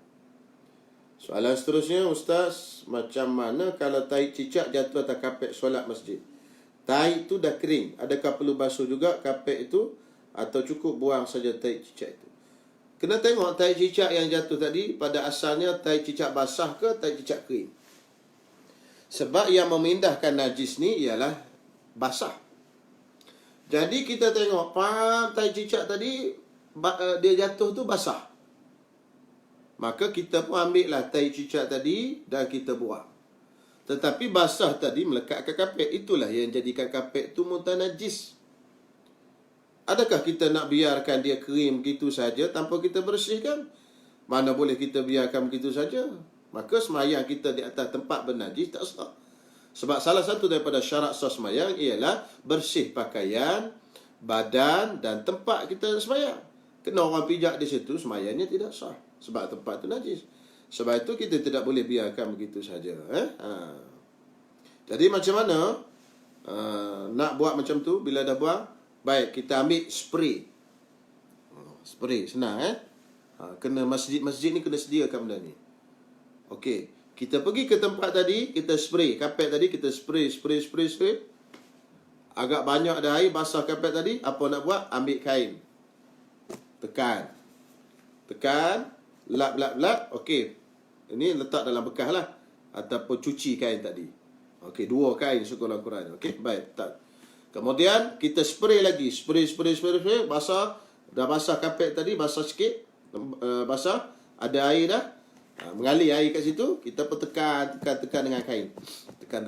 Soalan seterusnya, Ustaz, macam mana kalau tahi cicak jatuh atas kapet solat masjid? Tahi itu dah kering. Adakah perlu basuh juga kapet itu? Atau cukup buang saja tahi cicak itu? Kena tengok tahi cicak yang jatuh tadi, pada asalnya tahi cicak basah ke tahi cicak kering. Sebab yang memindahkan najis ni ialah basah. Jadi kita tengok tahi cicak tadi, dia jatuh tu basah. Maka kita pun ambil lah tahi cicak tadi dan kita buang. Tetapi basah tadi melekat ke kapet. Itulah yang jadikan kapet tu mutanajis. Adakah kita nak biarkan dia kering begitu saja tanpa kita bersihkan? Mana boleh kita biarkan begitu saja? Maka semayang kita di atas tempat bernajis tak sah. Sebab salah satu daripada syarat sah semayang ialah bersih pakaian, badan dan tempat kita semayang. Kena orang pijak di situ, semayangnya tidak sah. Sebab tempat itu najis. Sebab itu kita tidak boleh biarkan begitu saja. Jadi macam mana nak buat macam tu? Bila dah buang, baik kita ambil spray. Spray senang kena masjid-masjid ni kena sediakan benda ni. Okey, kita pergi ke tempat tadi, kita spray kapet tadi, kita spray. Agak banyak ada air basah kapet tadi, apa nak buat? Ambil kain, tekan, lap. Okey, ini letak dalam bekas lah, ataupun cuci kain tadi. Okey, 2 kain sekurang-kurangnya. Okey, baik, tak. Kemudian kita spray lagi, spray, basah. Dah basah kapet tadi, basah sikit, basah, ada air dah, mengalir air kat situ. Kita pun tekan dengan kain, tekan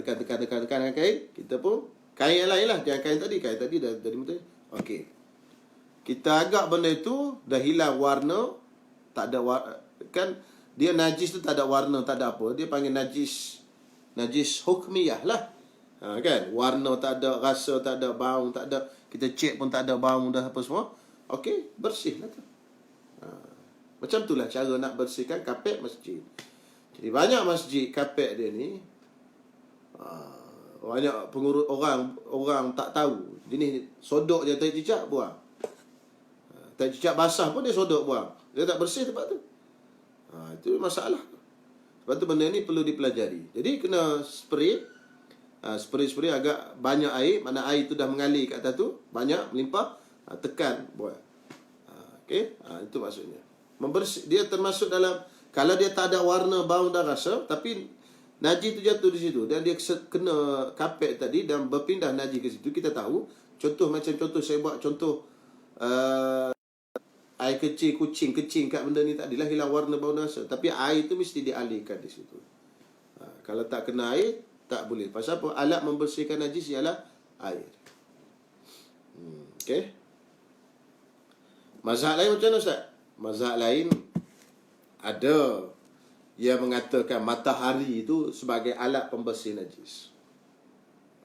dengan kain. Kita pun kain yang lain lah, jangan kain tadi dah jadi betul. Okey, kita agak benda itu dah hilang warna, tak ada warna. Kan dia najis tu tak ada warna, tak ada apa. Dia panggil najis hukmiyah lah. Kan? Warna tak ada, rasa tak ada, bau tak ada. Kita cek pun tak ada bau dah apa semua. Okey, bersih lah tu. Macam itulah cara nak bersihkan kapet masjid. Jadi banyak masjid kapet dia ni, banyak pengurus orang tak tahu. Jenis sodok je tahi cicak buang. Tahi cicak basah pun dia sodok buang. Dia tak bersih tempat tu. Itu masalah. Sebab tu benda ni perlu dipelajari. Jadi kena spray agak banyak air. Mana air tu dah mengalir kat atas tu, banyak, melimpah, tekan, buat. Okey, itu maksudnya. Membersih, dia termasuk dalam, kalau dia tak ada warna, bau dan rasa, tapi najis tu jatuh di situ dan dia kena kapet tadi dan berpindah najis ke situ, kita tahu. Contoh saya buat contoh air kecil, kucing kat benda ni tak adalah hilang warna, bau dan rasa. Tapi air tu mesti dialihkan di situ. Kalau tak kena air, tak boleh. Pasal apa? Alat membersihkan najis ialah air. Okey. Mazhab lain macam mana Ustaz? Mazhab lain ada yang mengatakan matahari itu sebagai alat pembersih najis.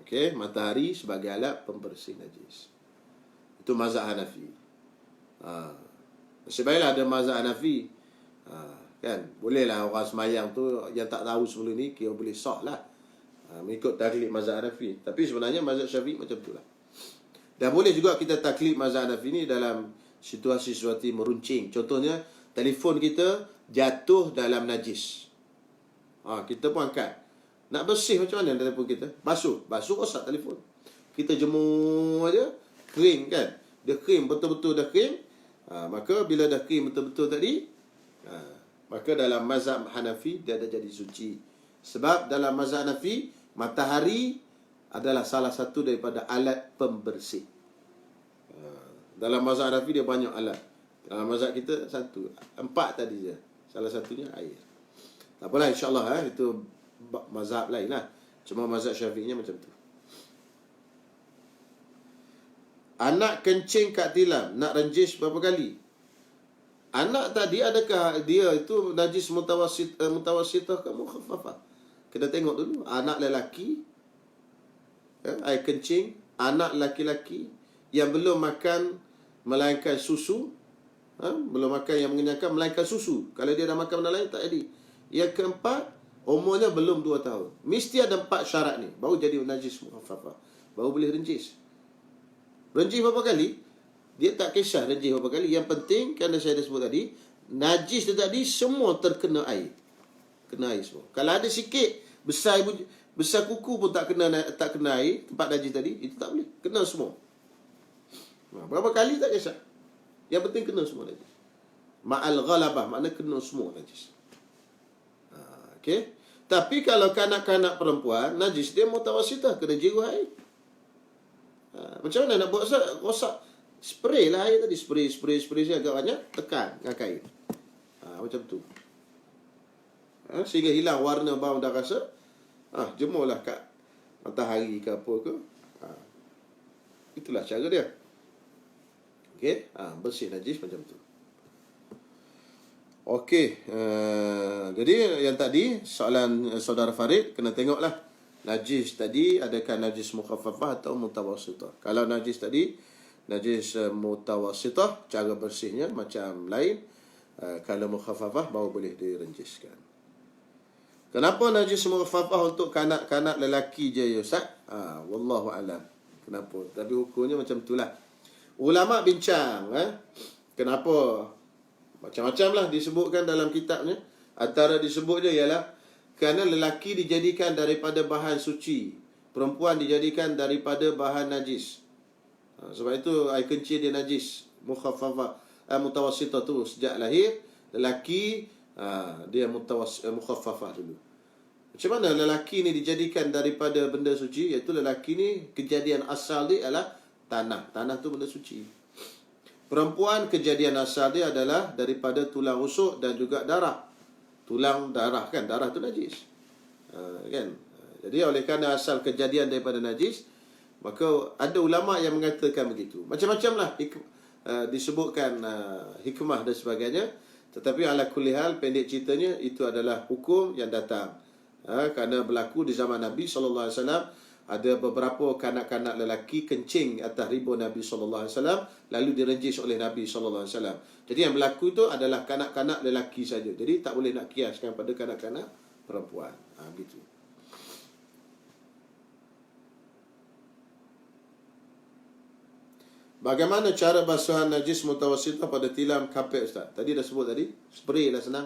Okey, matahari sebagai alat pembersih najis. Itu mazhab Hanafi. Sebaiknya ada mazhab Hanafi. Kan? Bolehlah orang semayang tu yang tak tahu sebelum ni kira boleh sah lah. Mengikut taklid mazhab Hanafi. Tapi sebenarnya mazhab Syafi'i macam itulah. Dan boleh juga kita taklid mazhab Hanafi ni dalam situasi meruncing. Contohnya, telefon kita jatuh dalam najis. Kita pun angkat. Nak bersih macam mana telefon kita? Basuh rosak telefon. Kita jemur aja, kering kan? Dia kering, betul-betul dah kering. Maka bila dah kering betul-betul tadi, maka dalam mazhab Hanafi dia dah jadi suci. Sebab dalam mazhab Hanafi, matahari adalah salah satu daripada alat pembersih. Dalam mazhab Hanafi dia banyak alat. Dalam mazhab kita 4 tadi je. Salah satunya air. Tak apalah, insyaAllah itu mazhab lain lah. Cuma mazhab Syafi'inya macam tu. Anak kencing kat tilam, nak renjis berapa kali? Anak tadi adakah dia itu najis mutawassitah ke mukhaffafah? Kita tengok dulu. Anak lelaki, air kencing, anak lelaki-lelaki yang belum makan melainkan susu. Belum makan yang mengenyangkan melainkan susu. Kalau dia dah makan benda lain, tak jadi. Yang keempat, umurnya belum 2 tahun. Mesti ada 4 syarat ni, baru jadi najis mukhaffafah, baru boleh renjis. Renjis berapa kali? Dia tak kisah renjis berapa kali. Yang penting, kerana saya dah sebut tadi, najis tu tadi semua terkena air. Kena air semua. Kalau ada sikit besar kuku pun tak kena air, tempat najis tadi, itu tak boleh. Kena semua. Berapa kali tak kisah. Yang penting kena semua najis. Ma'al ghalabah, makna kena semua najis. Okey. Tapi kalau kanak-kanak perempuan, najis dia mutawasitah, kena jiwa air. Macam mana nak buat rosak? Spray lah air tadi. Spray agak banyak, tekan dengan kain. Macam tu. Sehingga hilang warna bau dan rasa. Jemurlah kat matahari ke apa ke. Itulah cara dia. Okey, bersih najis macam tu. Okey, jadi yang tadi soalan saudara Farid, kena tengoklah najis tadi adakah najis mukhaffafah atau mutawassithah. Kalau najis tadi najis mutawassithah, cara bersihnya macam lain. Kalau mukhaffafah baru boleh direnjiskan. Kenapa najis mukhaffafah untuk kanak-kanak lelaki je ya Ustaz? Wallahu alam. Kenapa? Tapi hukumnya macam itulah. Ulama bincang, kenapa? Macam-macam lah disebutkan dalam kitabnya. Antara disebutnya ialah kerana lelaki dijadikan daripada bahan suci, perempuan dijadikan daripada bahan najis. Sebab itu air kencing dia najis, mutawassithah tu sejak lahir. Lelaki dia mukhaffafah dulu. Macam mana lelaki ni dijadikan daripada benda suci? Iaitu lelaki ni kejadian asal dia adalah tanah. Tanah tu benda suci. Perempuan kejadian asal dia adalah daripada tulang rusuk dan juga darah. Tulang darah kan, darah tu najis. Kan? Jadi oleh kerana asal kejadian daripada najis, maka ada ulama yang mengatakan begitu. Macam-macam lah disebutkan hikmah dan sebagainya. Tetapi ala kulli hal, pendek ceritanya, itu adalah hukum yang datang. Kerana berlaku di zaman Nabi SAW, ada beberapa kanak-kanak lelaki kencing atas riba Nabi SAW, lalu direnjis oleh Nabi SAW. Jadi yang berlaku itu adalah kanak-kanak lelaki saja. Jadi tak boleh nak kiaskan pada kanak-kanak perempuan. Begitu. Bagaimana cara basuhan najis mutawassithah pada tilam kapet Ustaz? Tadi dah sebut tadi, spray lah senang.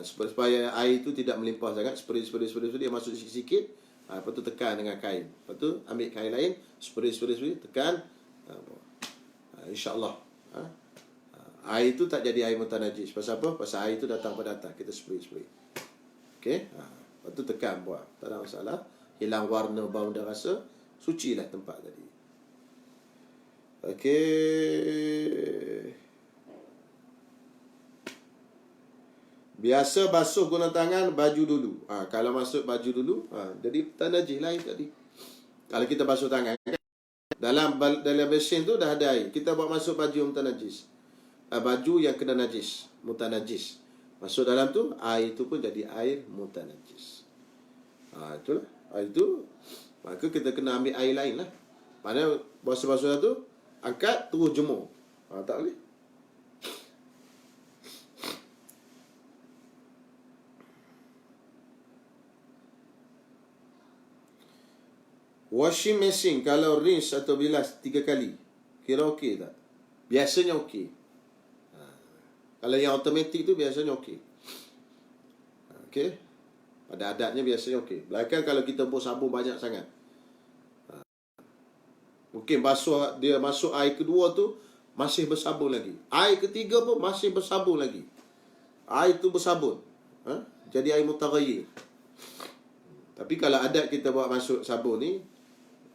Supaya air itu tidak melimpah sangat, spray dia masuk sikit-sikit. Lepas tu tekan dengan kain. Lepas tu ambil kain lain, spray, tekan. InsyaAllah air itu tak jadi air mutanajis. Pasal apa? Pasal air itu datang pada atas. Kita spray. Okey. Lepas tu tekan buat. Tak ada masalah. Hilang warna, bau dan rasa. Sucilah tempat tadi. Okey. Biasa basuh guna tangan, baju dulu. Kalau masuk baju dulu, jadi tak najis lain tadi. Kalau kita basuh tangan, dalam mesin tu dah ada air. Kita buat masuk baju mutanajis. Baju yang kena najis, mutanajis. Masuk dalam tu, air tu pun jadi air mutanajis. Itulah. Air tu, maka kita kena ambil air lain lah. Mana basuh-basuh tu, angkat, terus jemur. Tak boleh. Washing machine kalau rinse atau bilas 3 kali, kira okey tak? Biasanya okey. Kalau yang automatik tu biasanya okey. Okey. Pada adatnya biasanya okey. Belakang kalau kita buang sabun banyak sangat. Mungkin basuh dia masuk air kedua tu masih bersabun lagi. Air ketiga pun masih bersabun lagi. Air tu bersabun. Jadi air mutaghayyir. Tapi kalau adat kita buat masuk sabun ni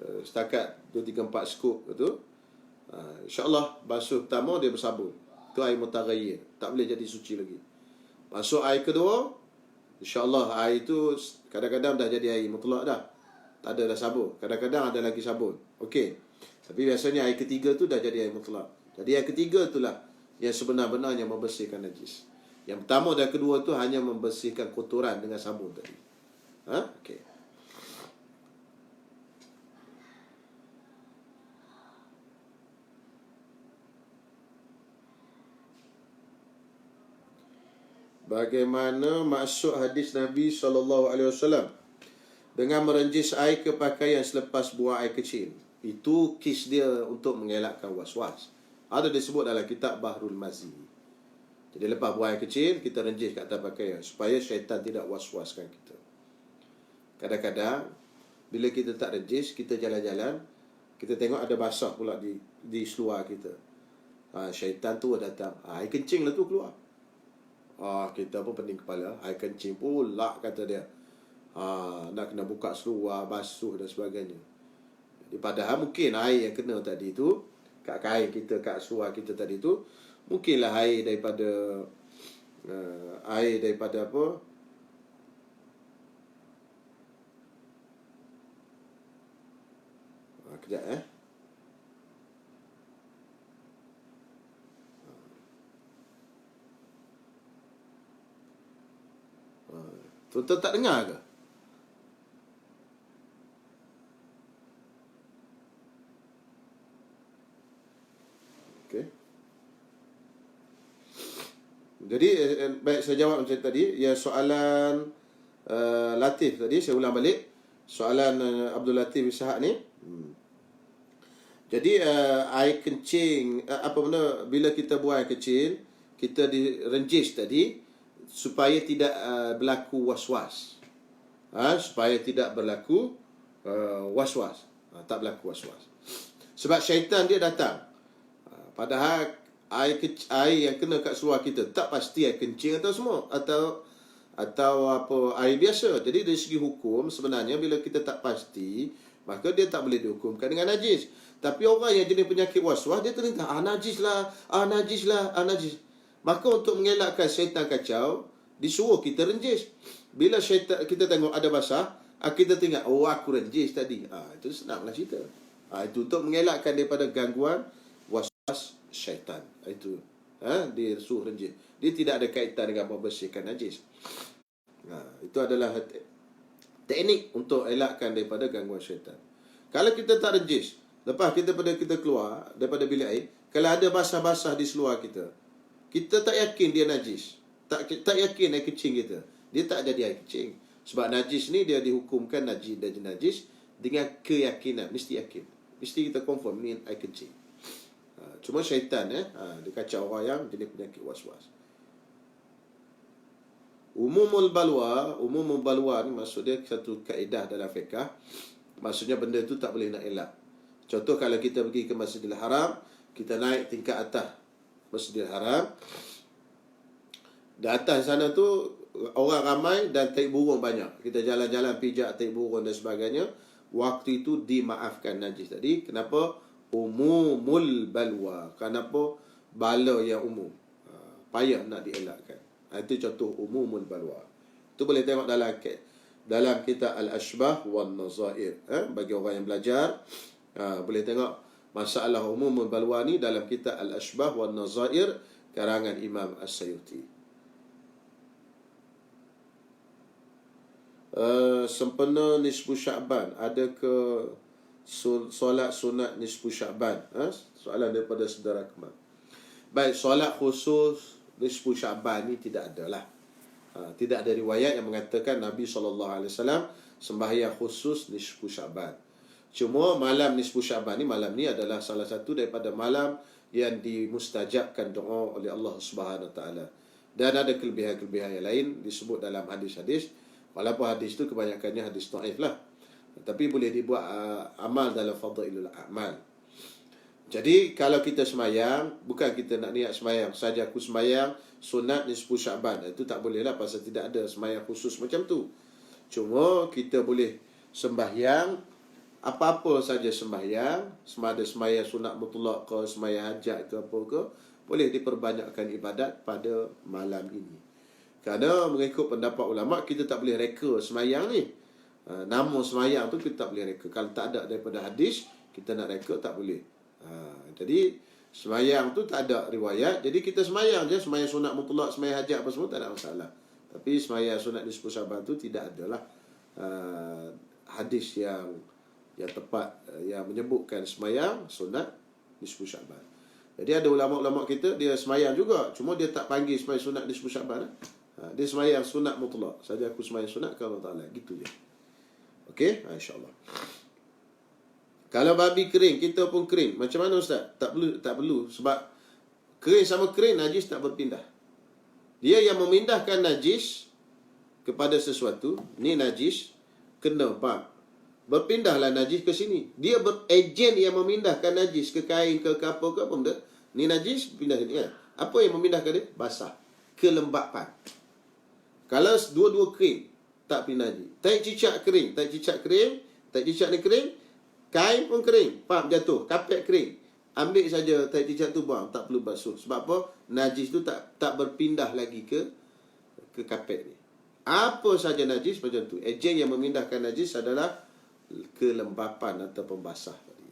setakat 2, 3, 4 skop tu, insyaAllah basuh pertama dia bersabun. Itu air mutaghayyir, tak boleh jadi suci lagi. Masuk air kedua, insyaAllah air tu kadang-kadang dah jadi air mutlak dah. Tak ada dah sabun. Kadang-kadang ada lagi sabun. Okey. Tapi biasanya air ketiga tu dah jadi air mutlak. Jadi air ketiga itulah yang sebenar-benarnya membersihkan najis. Yang pertama dan kedua tu hanya membersihkan kotoran dengan sabun tadi. Okey. bagaimana maksud hadis Nabi SAW dengan merenjis air ke pakaian selepas buang air kecil. Itu kis dia untuk mengelakkan was-was. Ada disebut dalam kitab Bahrul Mazi. Jadi lepas buang air kecil, kita renjis kat atas pakaian supaya syaitan tidak was-waskan kita. Kadang-kadang bila kita tak renjis, kita jalan-jalan, kita tengok ada basah pula di seluar kita. Syaitan tu datang, air kencing lah tu keluar. Kita pun pening kepala, air kencing pula kata dia. Nak kena buka seluar, basuh dan sebagainya. Jadi padahal mungkin air yang kena tadi tu, kat kain kita, kat seluar kita tadi tu, mungkinlah air daripada apa? Kejap Tuan-tuan tak dengar ke? Okey. Jadi baik, saya jawab macam tadi. Ya, soalan Latif tadi, saya ulang balik. Soalan Abdul Latif Ishaq ni. Jadi air kencing, bila kita buang air kecil, kita direnjis tadi supaya tidak berlaku was-was. Supaya tidak berlaku was-was. Tak berlaku was-was. Sebab syaitan dia datang. Padahal air yang kena kat seluar kita tak pasti air kencing atau semua atau apa air biasa. Jadi dari segi hukum sebenarnya bila kita tak pasti, maka dia tak boleh dihukumkan dengan najis. Tapi orang yang jenis penyakit was-was, dia terintah najis lah. Maka untuk mengelakkan syaitan kacau, disuruh kita renjis. Bila syaitan kita tengok ada basah, kita tengok, aku renjis tadi. Itu senanglah cerita. Itu untuk mengelakkan daripada gangguan was-was syaitan. Itu dia suruh renjis. Dia tidak ada kaitan dengan membersihkan najis. Itu adalah teknik untuk elakkan daripada gangguan syaitan. Kalau kita tak renjis, lepas kita keluar daripada bilik air, kalau ada basah-basah di seluar kita, kita tak yakin dia najis. Tak yakin air kecing kita. Dia tak jadi air kecing. Sebab najis ni dia dihukumkan najis dengan keyakinan. Mesti yakin. Mesti kita confirm ni air kecing. Cuma syaitan dia kacau orang yang jenis penyakit was-was. Umumul balwa ni maksud dia satu kaedah dalam fiqh. Maksudnya benda tu tak boleh nak elak. Contoh kalau kita pergi ke Masjidil Haram, kita naik tingkat atas Masjidil Haram. Di atas sana tu orang ramai dan taik burung banyak. Kita jalan-jalan pijak taik burung dan sebagainya. Waktu itu dimaafkan najis tadi. Kenapa? Umumul balwa. Kenapa? Bala yang umum. Payah nak dielakkan. Itu contoh umumul balwa. Itu boleh tengok dalam kitab Al-Ashbah wan Nazair. Bagi orang yang belajar, boleh tengok masalah umumul balwa ni dalam kitab Al-Ashbah wan Nazair karangan Imam As-Sayuti. Sempena nisfu Sya'ban, ada ke solat sunat nisfu Sya'ban? Soalan daripada saudara Kemal. Baik, solat khusus nisfu Sya'ban ni tidak adalah. Tidak ada riwayat yang mengatakan Nabi SAW sembahyang khusus nisfu Sya'ban. Cuma malam nisfu Sya'ban ni, malam ni adalah salah satu daripada malam yang dimustajabkan doa oleh Allah Subhanahu Wa Taala. Dan ada kelebihan-kelebihan yang lain disebut dalam hadis-hadis. Walaupun hadis tu kebanyakannya hadis dhaif lah. Tapi boleh dibuat amal dalam fadailul a'mal. Jadi kalau kita semayang, bukan kita nak niat semayang saja, aku semayang sunat nisfu Sya'ban, itu tak boleh lah, pasal tidak ada semayang khusus macam tu. Cuma kita boleh sembahyang apa-apa saja sembahyang, sama ada sembahyang sunat mutlak ke, sembahyang hajat ke apa ke, boleh diperbanyakkan ibadat pada malam ini. Kerana mengikut pendapat ulama, kita tak boleh reka sembahyang ni. Nama sembahyang tu kita tak boleh reka. Kalau tak ada daripada hadis, kita nak reka tak boleh. Jadi sembahyang tu tak ada riwayat. Jadi kita sembahyang je, sembahyang sunat mutlak, sembahyang hajat apa semua tak ada masalah. Tapi sembahyang sunat nisfu Sya'ban tu tidak adalah hadis yang tepat yang menyebutkan sembahyang sunat nisfu Sya'ban. Jadi ada ulama-ulama kita dia sembahyang juga, cuma dia tak panggil sembahyang sunat nisfu Sya'ban. Dia sembahyang sunat mutlak. Saja aku sembahyang sunat ke Allah Ta'ala. Gitu je. Okey? InsyaAllah. Kalau babi kering, kita pun kering. Macam mana Ustaz? Tak perlu. Sebab kering sama kering, najis tak berpindah. Dia yang memindahkan najis kepada sesuatu, ni najis, kena, faham? Berpindahlah najis ke sini. Dia ejen yang memindahkan najis ke kain ke apa ke apa benda. Ni najis, pindah ke ni kan? Apa yang memindahkan dia? Basah. Kelembapan. Kalau dua-dua kering, tak pindah najis. Tai cicak kering, tai cicak ni kering, kain pun kering, faham, jatuh, kapet kering. Ambil saja tai cicak tu buang, tak perlu basuh. Sebab apa? Najis tu tak berpindah lagi ke kapet ni. Apa saja najis macam tu. Ejen yang memindahkan najis adalah kelembapan atau pembasah tadi.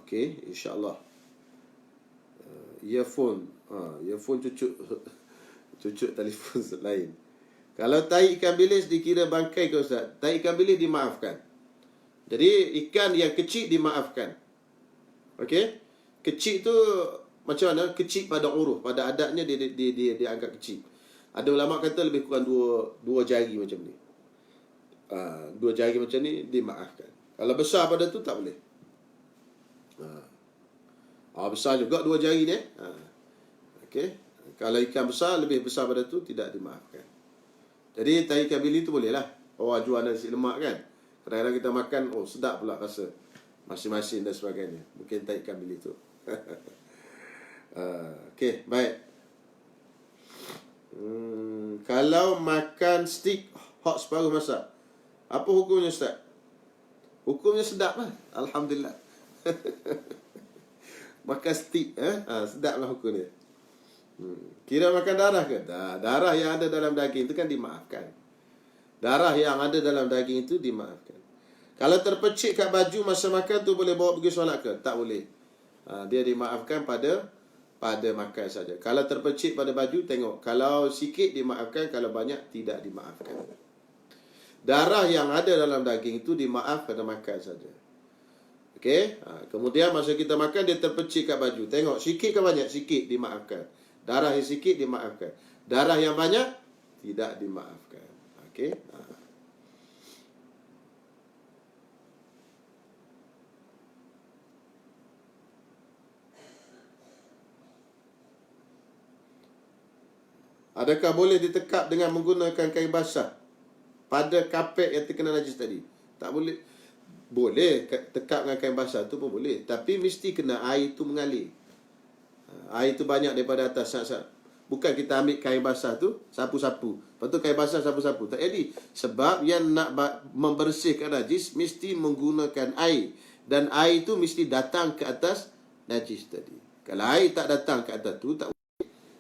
Okey, insya-Allah. Earphone cucuk telefon lain. Kalau tai ikan bilis dikira bangkai ke Ustaz? Tai ikan bilis dimaafkan. Jadi ikan yang kecil dimaafkan. Okey? Kecil tu macam mana? Kecil pada uruf, pada adatnya dia anggap kecil. Ada ulama kata lebih kurang dua jari macam ni. Dua jari macam ni dimaafkan. Kalau besar pada tu tak boleh. Besar juga dua jari ni. Okey. Kalau ikan besar, lebih besar pada tu tidak dimaafkan. Jadi tai ikan bilis tu boleh lah. Orang jual nasi lemak kan. Kadang-kadang kita makan, sedap pula rasa. Masing-masing dan sebagainya. Mungkin tai ikan bilis tu. Okey, baik. Kalau makan stik hot separuh masak, apa hukumnya Ustaz? Hukumnya sedap lah. Alhamdulillah. Makan stik, sedap lah hukumnya. Kira makan darah ke? Darah yang ada dalam daging itu kan dimaafkan. Darah yang ada dalam daging itu dimaafkan. Kalau terpecik kat baju masa makan tu boleh bawa pergi solat ke? Tak boleh. Dia dimaafkan pada makan saja. Kalau terpecik pada baju, tengok. Kalau sikit dimaafkan, kalau banyak tidak dimaafkan. Darah yang ada dalam daging itu dimaaf pada makan saja. Okey? Kemudian masa kita makan dia terpecik kat baju. Tengok, sikit ke banyak? Sikit dimaafkan. Darah yang sikit dimaafkan. Darah yang banyak tidak dimaafkan. Okey? Adakah boleh ditekap dengan menggunakan kain basah pada kapet yang terkena najis tadi? Tak boleh. Boleh tekap dengan kain basah tu pun boleh. Tapi mesti kena air tu mengalir. Air tu banyak daripada atas. Bukan kita ambil kain basah tu, sapu-sapu. Lepas tu kain basah sapu-sapu. Tak jadi. Sebab yang nak membersihkan najis, mesti menggunakan air. Dan air tu mesti datang ke atas najis tadi. Kalau air tak datang ke atas tu, tak.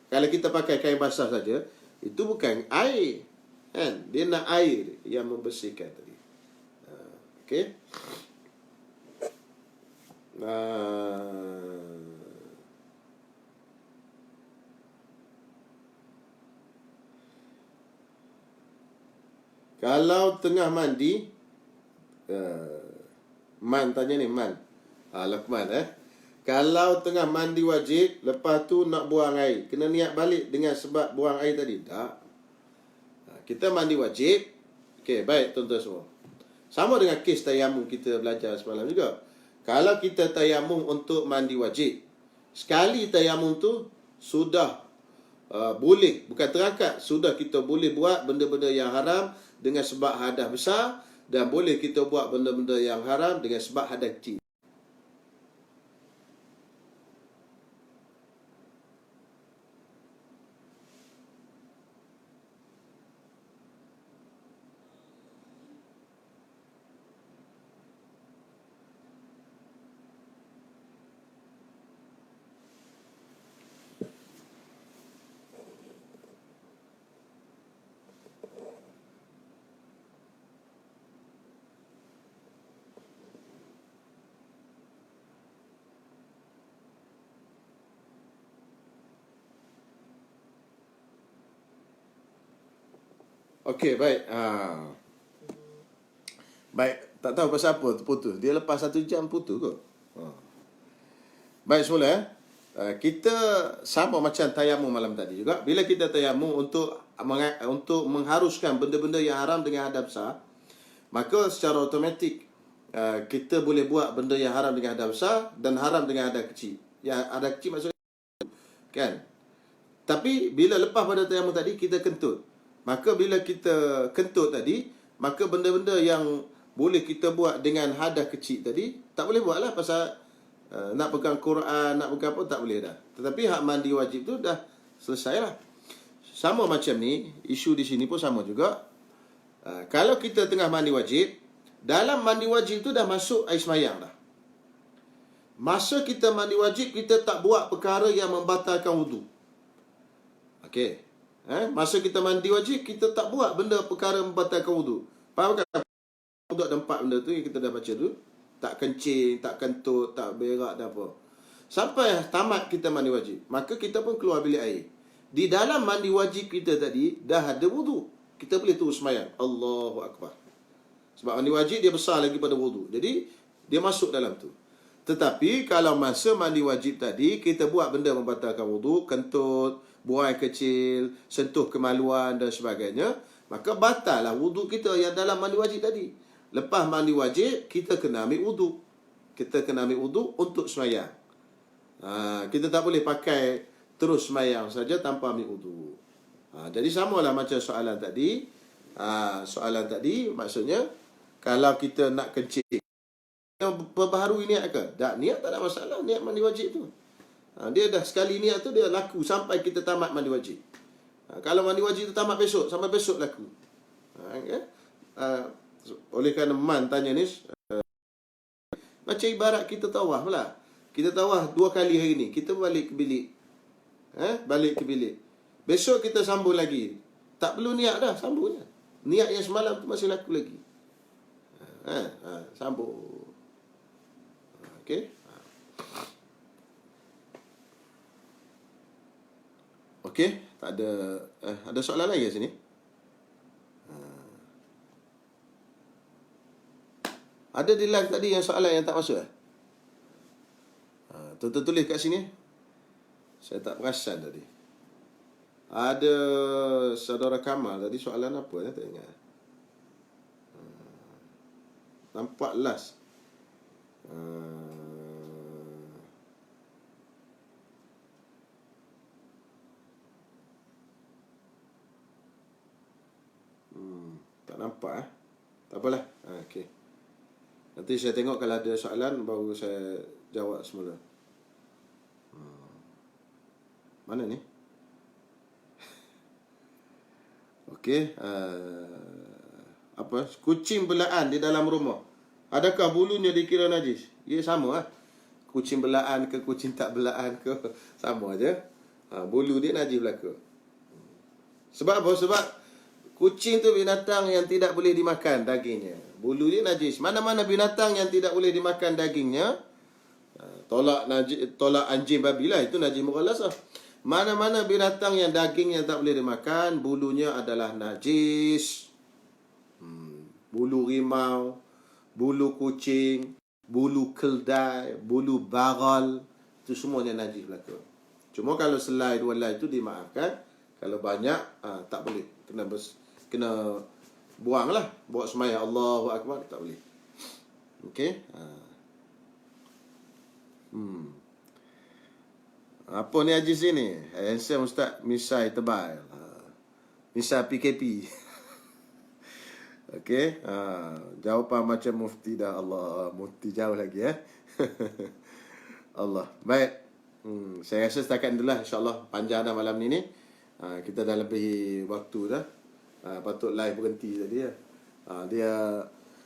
Kalau kita pakai kain basah saja, itu bukan air. Kan? Dia nak air yang membersihkan tadi. Okey. Kalau tengah mandi, Man tanya ni, Man. Luqman Kalau tengah mandi wajib, lepas tu nak buang air, kena niat balik dengan sebab buang air tadi? Tak. Kita mandi wajib. Okey, baik tuan-tuan semua. Sama dengan kes tayamum kita belajar semalam juga. Kalau kita tayamum untuk mandi wajib, sekali tayamum tu sudah boleh, bukan terangkat, sudah kita boleh buat benda-benda yang haram dengan sebab hadas besar, dan boleh kita buat benda-benda yang haram dengan sebab hadas kecil. Okey, baik. Baik, tak tahu pasal apa putus. Dia lepas 1 jam putus kot. Baik semula kita sama macam tayamum malam tadi juga. Bila kita tayamum untuk mengharuskan benda-benda yang haram dengan hadap besar, maka secara automatik kita boleh buat benda yang haram dengan hadap besar dan haram dengan hadap kecil. Yang hadap kecil maksudnya kan. Tapi bila lepas pada tayamum tadi kita kentut. Maka bila kita kentut tadi, maka benda-benda yang boleh kita buat dengan hadas kecil tadi tak boleh buat lah, pasal nak pegang Quran, nak pegang apa tak boleh dah. Tetapi hak mandi wajib tu dah selesai lah. Sama macam ni, isu di sini pun sama juga. Kalau kita tengah mandi wajib, dalam mandi wajib tu dah masuk air semayang dah. Masa kita mandi wajib, kita tak buat perkara yang membatalkan wudu. Okey. Masa kita mandi wajib, kita tak buat benda perkara membatalkan wudu. Faham kan? Wudu ada 4 benda tu yang kita dah baca tu. Tak kencing, tak kentut, tak berak dan apa. Sampai tamat kita mandi wajib, maka kita pun keluar bilik air. Di dalam mandi wajib kita tadi dah ada wudu. Kita boleh terus semayang. Allahu Akbar. Sebab mandi wajib dia besar lagi pada wudu. Jadi dia masuk dalam tu. Tetapi kalau masa mandi wajib tadi kita buat benda membatalkan wudu, kentut, buang air kecil, sentuh kemaluan dan sebagainya, maka batal lah wudu kita yang dalam mandi wajib tadi. Lepas mandi wajib, kita kena ambil wudu. Kita kena ambil wudu untuk semayang. Kita tak boleh pakai terus semayang saja tanpa ambil wudu. Jadi samalah macam soalan tadi. Soalan tadi maksudnya, kalau kita nak kencing, perbaharui niat ke? Tak, niat tak ada masalah. Niat mandi wajib tu. Dia dah sekali niat tu, dia laku sampai kita tamat mandi wajib. Kalau mandi wajib tu tamat besok, sampai besok laku. Oleh kerana Man tanya ni, macam ibarat kita tawaf lah. Kita tawaf 2 kali hari ni, kita balik ke bilik. Balik ke bilik. Besok kita sambung lagi. Tak perlu niat dah, sambung je. Niat yang semalam tu masih laku lagi. Sambung. Okey. Okey, tak ada ada soalan lagi kat sini? Ada di live tadi yang soalan yang tak masuk tulis kat sini. Saya tak perasan tadi. Ada saudara Kamal tadi, soalan apa tak ingat. Nampak last. Tak nampak Tak apalah. Okey. Nanti saya tengok kalau ada soalan baru saya jawab semula. Mana ni? Okey. Apa? Kucing belaan di dalam rumah, adakah bulunya dikira najis? Ya, sama lah. Kucing belaan ke kucing tak belaan ke, sama aja. Bulu dia najis belaka. Sebab apa? Sebab kucing tu binatang yang tidak boleh dimakan dagingnya. Bulu dia najis. Mana-mana binatang yang tidak boleh dimakan dagingnya, tolak anjing babi lah, itu najis mughalazah. Mana-mana binatang yang dagingnya tak boleh dimakan, bulunya adalah najis. Bulu rimau, bulu kucing, bulu keldai, bulu bagal, itu semuanya najis belaka. Cuma kalau selai 2 helai itu dimaafkan. Kalau banyak tak boleh. Kena buang lah. Bawa semayang Allahu Akbar, tak boleh. Okey. Apa ni Haji sini? Handsome Ustaz, misai tebal. Misai PKP. Okey. Jawapan macam mufti dah. Allah, mufti jauh lagi Allah. Baik. Saya rasa setakat itulah, insyaAllah. Panjang dah malam ni. Kita dah lebih waktu dah. Patut live berhenti tadi ya.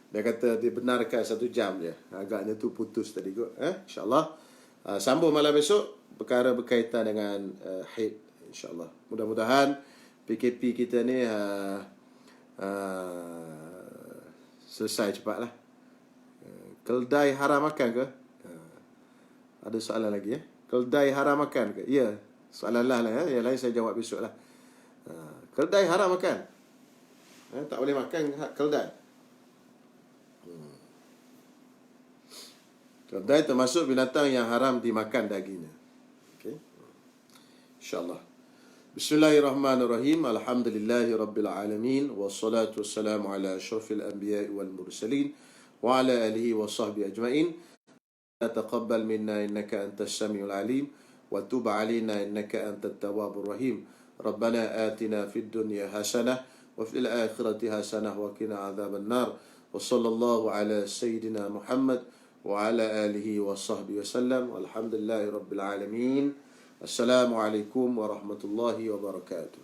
Dia kata dia benarkan 1 jam je. Agaknya tu putus tadi kot. InsyaAllah sambung malam besok, perkara berkaitan dengan haid, insyaAllah. Mudah-mudahan PKP kita ni selesai cepatlah. Keldai haram makan ke? Ada soalan lagi Keldai haram makan ke? Ya, soalan lah yang lain saya jawab besok lah. Keldai haram makan? Tak boleh makan keldai. Keldai termasuk binatang yang haram dimakan dagingnya. Okey. InsyaAllah. Bismillahirrahmanirrahim. Alhamdulillahi Rabbil Alamin. Wassalatu wassalamu ala ashrafil anbiya'i wal mursalin. Wa ala alihi wa sahbihi ajma'in. Taqabbal minna innaka antas samiul alim. Wa tub alina innaka antat tawwabur rahim. Rabbana atina fid dunya hasanah. Wa fil akhirati hasanah. Wa qina adzaban nar. Wa sallallahu ala sayyidina Muhammad. Wa ala alihi wa sahbihi wasallam. Walhamdulillahi Rabbil Alamin. Assalamualaikum warahmatullahi wabarakatuh.